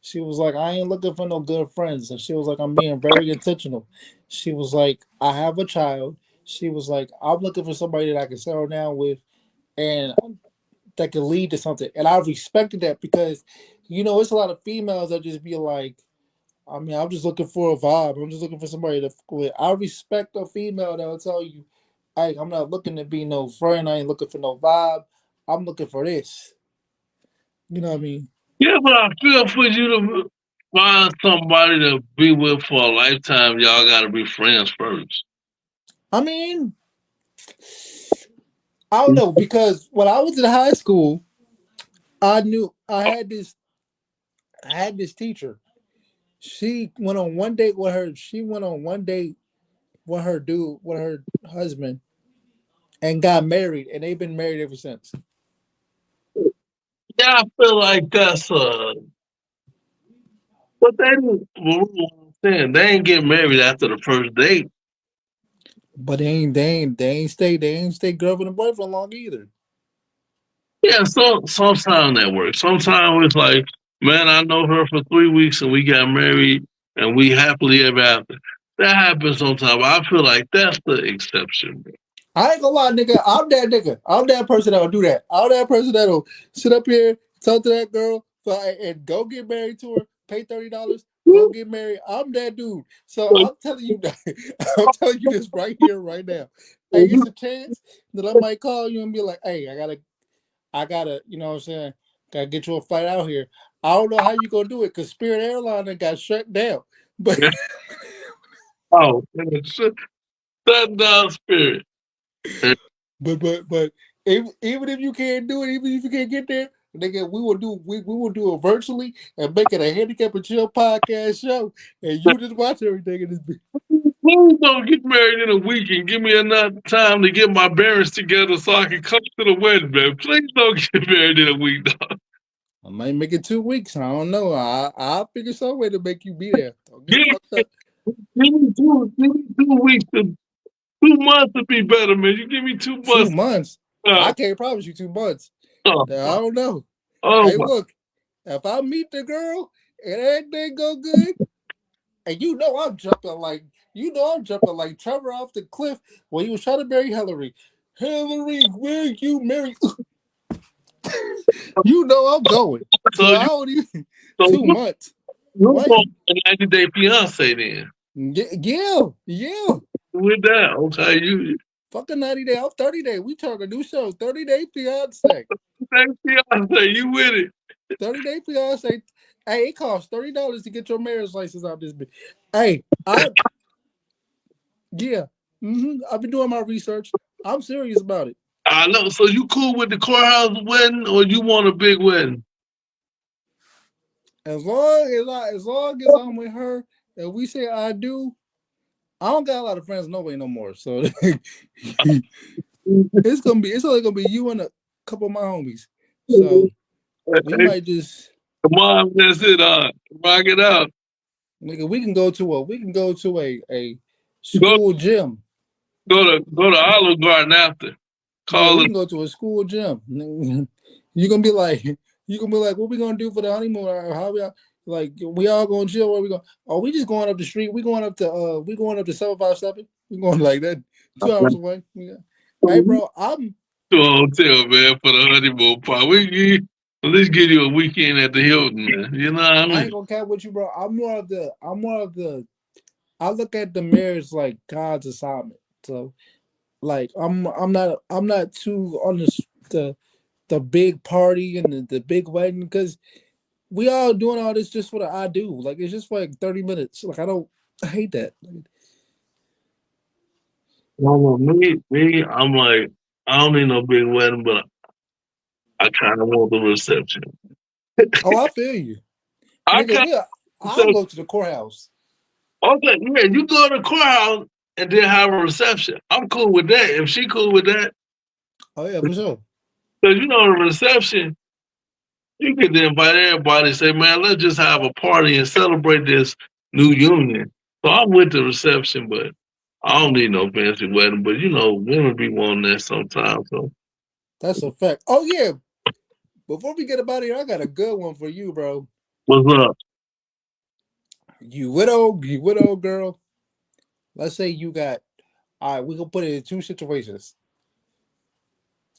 she was like, I ain't looking for no good friends. And she was like, I'm being very intentional. She was like, I have a child. She was like, I'm looking for somebody that I can settle down with and that can lead to something. And I respected that because, it's a lot of females that just be like, I mean, I'm just looking for a vibe. I'm just looking for somebody to fuck with. I respect a female that will tell you, hey, I'm not looking to be no friend. I ain't looking for no vibe. I'm looking for this. You know what I mean? Yeah, but I feel for you to find somebody to be with for a lifetime, y'all gotta be friends first. I mean, I don't know because when I was in high school, I knew I had this teacher. She went on one date with her. She went on one date with her husband, and got married, and they've been married ever since. Yeah, I feel like that's but they didn't well, what I'm saying, they ain't get married after the first date. But they ain't stay girlfriend and boyfriend long either. Yeah, so sometimes that works. Sometimes it's like, man, I know her for 3 weeks and we got married and we happily ever after. That happens sometimes. I feel like that's the exception. I ain't gonna lie, nigga. I'm that nigga. I'm that person that'll do that. I'm that person that'll sit up here, talk to that girl, and go get married to her, pay $30. go get married. I'm that dude. So I'm telling you that. I'm telling you this right here, right now. Hey, it's a chance that I might call you and be like, hey, I gotta, you know what I'm saying? Gotta get you a flight out here. I don't know how you gonna do it because Spirit Airlines done got shut down. But Oh, shut down Spirit. but even if you can't do it, even if you can't get there, nigga, we will do it virtually and make it a handicap and chill podcast show, and you just watch everything in this bitch. Please don't get married in a week and give me enough time to get my bearings together so I can come to the wedding, man. Please don't get married in a week, dog. I might make it 2 weeks. I don't know. I'll figure some way to make you be there. Don't get Give, fucked up. give me 2 weeks. 2 months would be better, man. You give me 2 months. 2 months. I can't promise you 2 months. I don't know. Hey, look, if I meet the girl and everything go good, and I'm jumping like Trevor off the cliff when he was trying to marry Hillary. Hillary, will you marry? I'm going. So I don't even 2 months. You're going to 90-day fiance then. Yeah. With that, okay, you fucking 90-day. I'm 30-day. We talking new show. 30-day fiance. Fiance, you with it? 30-day fiance. Hey, it costs $30 to get your marriage license out this bitch. Hey, yeah. I've been doing my research. I'm serious about it. I know. So you cool with the courthouse wedding, or you want a big wedding? As long as I'm with her and we say I do, I don't got a lot of friends no way no more. So it's only gonna be you and a couple of my homies. So we might just come on, that's it. Rock it out. Nigga, we can go to a school gym. Go to Olive Garden after. We can go to a school gym. You're gonna be like, what we gonna do for the honeymoon? Or how we all gonna chill? Where we going? Oh, we just going up the street. We going up to 757. We going like that 2 hours away. Hey, bro, I'm to a hotel, man, for the honeymoon part. Let's get you a weekend at the Hilton, man. You know what I mean? I ain't gonna cap with you, bro. I'm more of the. I look at the marriage like God's assignment. So, like, I'm not too on the big party and the big wedding because we all doing all this just for the I do. Like, it's just for like 30 minutes. Like, I hate that. Well, me, I'm like, I don't need no big wedding, but I kind of want the reception. Oh, I feel you. I'll go to the courthouse. Okay, yeah, you go to the courthouse and then have a reception. I'm cool with that. If she cool with that. Oh, yeah, for sure. Because, the reception, you get to invite everybody and say, man, let's just have a party and celebrate this new union. So I'm with the reception, but I don't need no fancy wedding. But, women be wanting that sometimes. So. That's a fact. Oh, yeah. Before we get about here, I got a good one for you, bro. What's up? You widow girl. Let's say you got, all right, we can put it in two situations.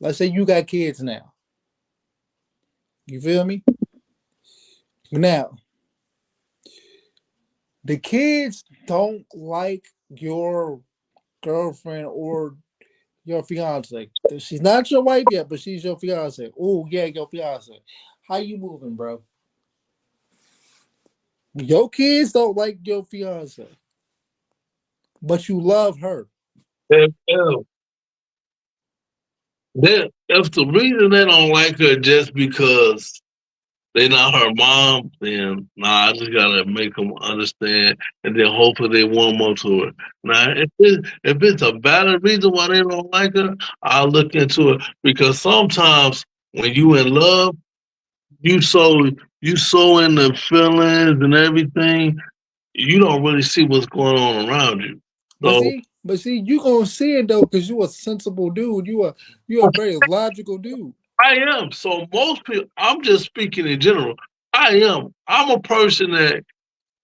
Let's say you got kids now. You feel me? Now, the kids don't like your girlfriend or your fiance. She's not your wife yet, but she's your fiance. Oh, yeah, your fiance. How you moving, bro? Your kids don't like your fiance, but you love her. If the reason they don't like her just because they not her mom, then I just gotta make them understand, and then hopefully they want more to her. Now, if it's a valid reason why they don't like her, I'll look into it because sometimes when you in love, you so in the feelings and everything, you don't really see what's going on around you. But see, you gonna see it though, because you a sensible dude. You a very logical dude. I am. So most people, I'm just speaking in general. I am. I'm a person that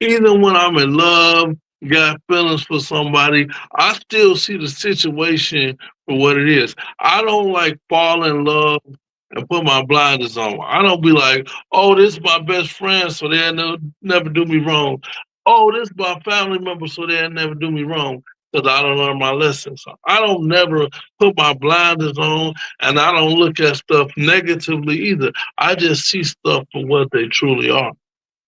even when I'm in love, got feelings for somebody, I still see the situation for what it is. I don't like fall in love and put my blinders on. I don't be like, oh, this is my best friend, so they'll never do me wrong. Oh, this is my family member, so they'll never do me wrong because I don't learn my lessons. So I don't never put my blinders on, and I don't look at stuff negatively either. I just see stuff for what they truly are.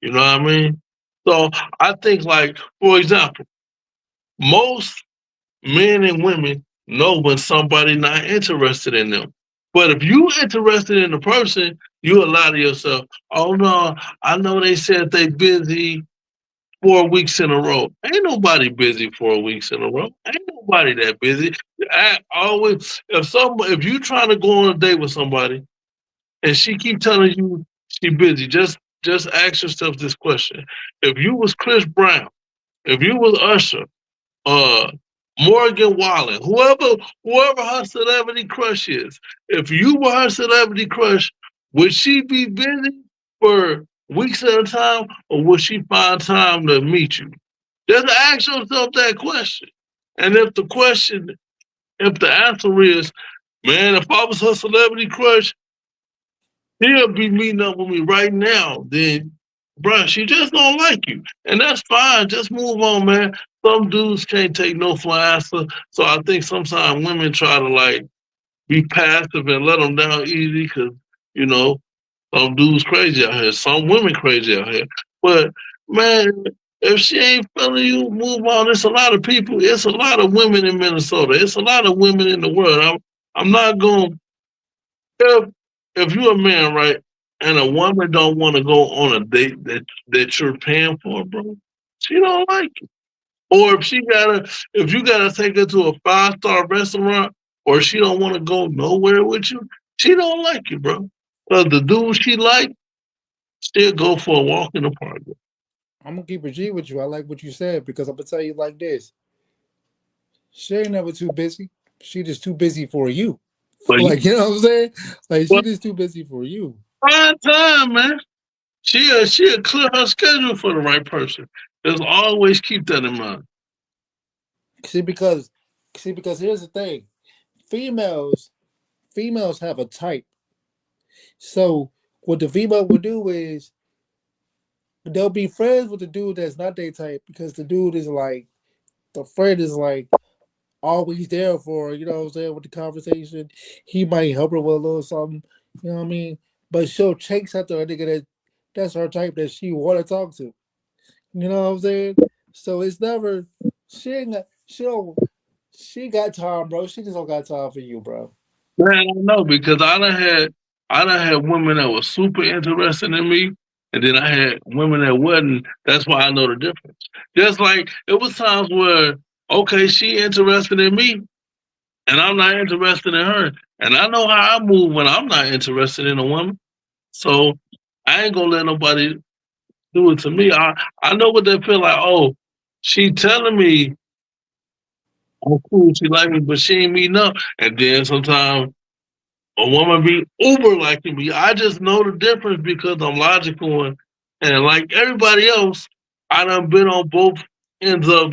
You know what I mean? So I think, like, for example, most men and women know when somebody not interested in them. But if you interested in the person, you allow to yourself, oh no, I know they said they busy 4 weeks in a row. Ain't nobody busy 4 weeks in a row. Ain't nobody that busy. I always if you trying to go on a date with somebody and she keep telling you she busy, just ask yourself this question. If you was Chris Brown, if you was Usher, uh Morgan Wallen, whoever her celebrity crush is, if you were her celebrity crush, would she be busy for weeks at a time or would she find time to meet you? Just ask yourself that question. And if the answer is, man, if I was her celebrity crush, he'll be meeting up with me right now, then bruh, she just don't like you. And that's fine. Just move on, man. Some dudes can't take no for an answer. So I think sometimes women try to like be passive and let them down easy because, you know, some dudes crazy out here. Some women crazy out here. But man, if she ain't feeling you, move on. It's a lot of people. It's a lot of women in Minnesota. It's a lot of women in the world. I'm not going if you're a man, right, and a woman don't want to go on a date that you're paying for, bro, she don't like you. Or if you gotta take her to a 5-star restaurant, or she don't want to go nowhere with you, she don't like you, bro. Cause the dude she like, she'll go for a walk in the park. I'm gonna keep it G with you. I like what you said because I'm gonna tell you like this. She ain't never too busy. She just too busy for you. But you, Like, you know what I'm saying? Like, she but just too busy for you. find time, man. She'll clear her schedule for the right person. Just always keep that in mind. See, because here's the thing. Females females have a type. So what the female will do is they'll be friends with the dude that's not their type because the dude is like the friend is like always there for her, you know what I'm saying, with the conversation. He might help her with a little something, you know what I mean? But she'll chase after a nigga that's her type that she wanna talk to. You know what I'm saying? So it's never she ain't got she don't she got time, bro. She just don't got time for you, bro. Man, I know because I done had women that were super interested in me, and then I had women that wasn't. That's why I know the difference. Just like it was times where okay, she interested in me, and I'm not interested in her, and I know how I move when I'm not interested in a woman. So I ain't gonna let nobody do it to me. I know what they feel like. Oh, she telling me I'm cool, she like me, but she ain't meeting up, and then sometimes a woman be uber liking me. I just know the difference because I'm logical and like everybody else, I done been on both ends of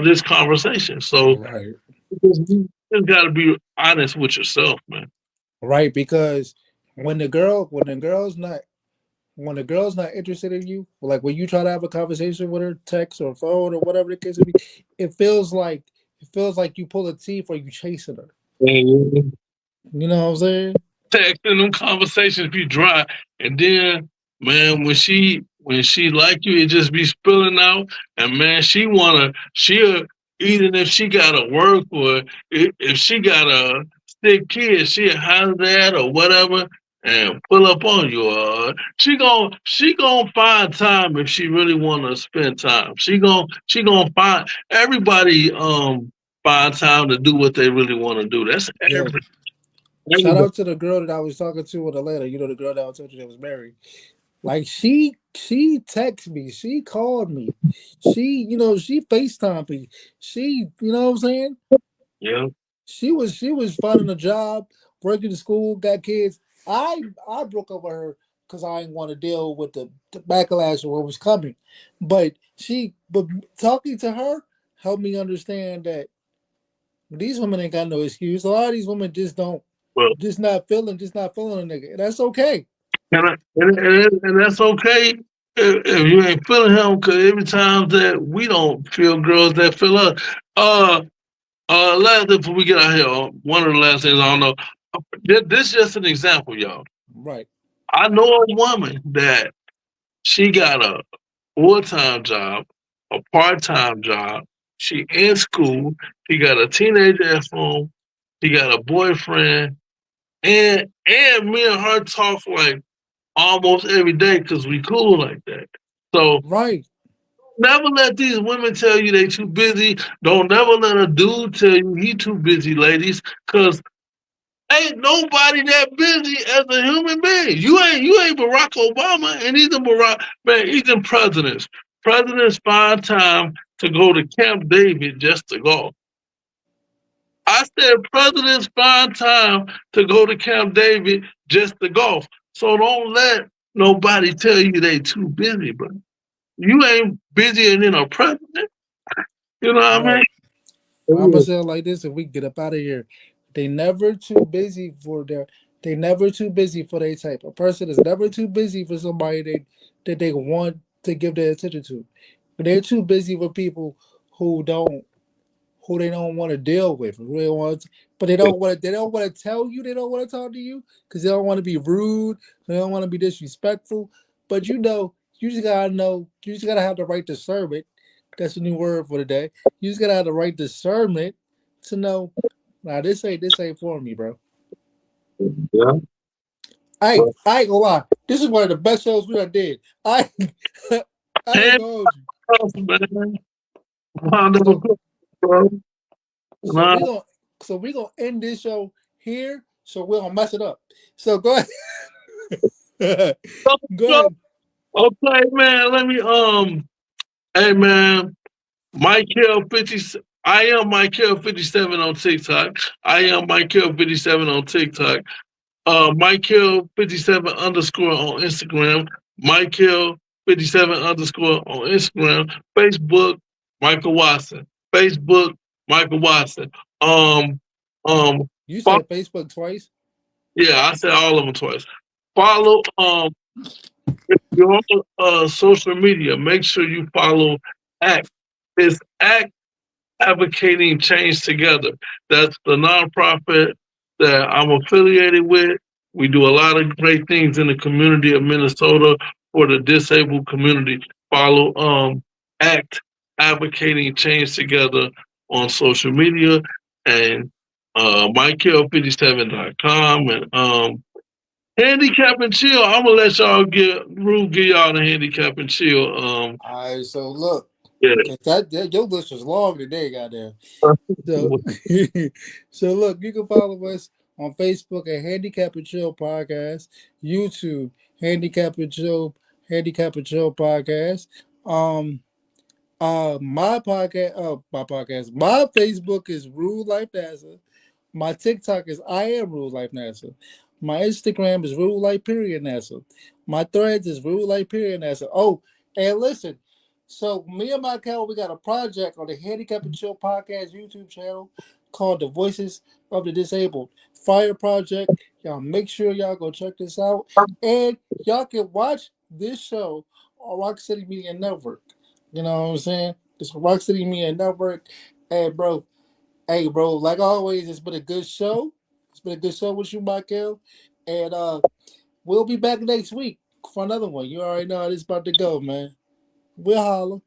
this conversation. So Right. you just gotta be honest with yourself, man. Right, because when when the girl's not interested in you, like when you try to have a conversation with her, text or phone or whatever the case may be, it feels like you pull a teeth or you chasing her. And You know what I'm saying? texting them conversations be dry, and then man, when she like you, it just be spilling out, and man, she'll even if she got to work or if she got a sick kid, she'll have that or whatever. And pull up on you. She gonna find time if she really want to spend time. She gonna find everybody find time to do what they really want to do. That's Yo, shout everybody. out to the girl that I was talking to in Atlanta. You know the girl that I told you that was married. Like she texted me, she called me, she FaceTimed me. She, you know what I'm saying? Yeah. She was finding a job, working in school, got kids. I broke up with her because I didn't want to deal with the backlash of what was coming. But talking to her helped me understand that these women ain't got no excuse. A lot of these women just don't. Well, just not feeling a nigga. And that's okay. and that's okay if you ain't feeling him, because every time that we don't feel girls that feel us. Last thing before we get out here, one of the last things I don't know. This is just an example, y'all. Right. I know a woman that she got a full-time job, a part-time job. She in school. She got a teenager at home. She got a boyfriend, and me and her talk like almost every day because we cool like that. So Right. never let these women tell you they too busy. Don't never let a dude tell you he too busy, ladies, because ain't nobody that busy as a human being. You ain't Barack Obama, and he's a Barack man. He's in presidents. Presidents find time to go to Camp David just to golf. I said presidents find time to go to Camp David just to golf. So don't let nobody tell you they too busy, bro. You ain't busier than a president. You know what I Right. I'm gonna mean? say it like this: if we get up out of here, they never too busy for their. They never too busy for their type. A person is never too busy for somebody that they want to give their attention to. But they're too busy for people who don't who they don't want to deal with. Who they want, but they don't want to. They don't want to tell you. They don't want to talk to you because they don't want to be rude. They don't want to be disrespectful. But you just gotta know. You just gotta have the right discernment. That's a new word for the day. You just gotta have the right discernment to know. Nah, this ain't for me, bro. Yeah. I ain't gonna lie. This is one of the best shows we done did. I ain't Hand gonna hold you. cross, man. Round of So applause, bro. so Nah, we gonna end this show here. So we don't mess it up. So go ahead. Go ahead. okay, man. Let me hey man, Michael 50. I am Michael 57 on TikTok. I am Michael 57 on TikTok. Michael 57 underscore on Instagram. Michael 57 underscore on Instagram. Facebook, Michael Watson. Facebook, Michael Watson. Um, um, You fo- said Facebook twice. yeah, I said all of them twice. Follow your social media. Make sure you follow ACT. It's ACT Advocating Change Together. That's the nonprofit that I'm affiliated with. We do a lot of great things in the community of Minnesota for the disabled community. Follow ACT Advocating Change Together on social media and MikeKill57.com and handicap and chill. I'm gonna let y'all give y'all the handicap and chill. All right. So look, Yeah. 'cause that your list was long today, goddamn. So, so look, you can follow us on Facebook at Handicap and Chill Podcast, YouTube Handicap and Chill Podcast. Um, my Facebook is Rule Life NASA. My TikTok is I am Rule Life NASA. My Instagram is Rule Life period NASA. My threads is Rule Life period NASA. Oh, and listen, so me and my Cal, we got a project on the Handicap and Chill Podcast YouTube channel called The Voices of the Disabled Fire Project. Y'all make sure y'all go check this out. And y'all can watch this show on Rock City Media Network. You know what I'm saying? It's Rock City Media Network. Hey, bro, like always, it's been a good show. It's been a good show with you, Michael. And we'll be back next week for another one. You already know how this is about to go, man. We'll holler.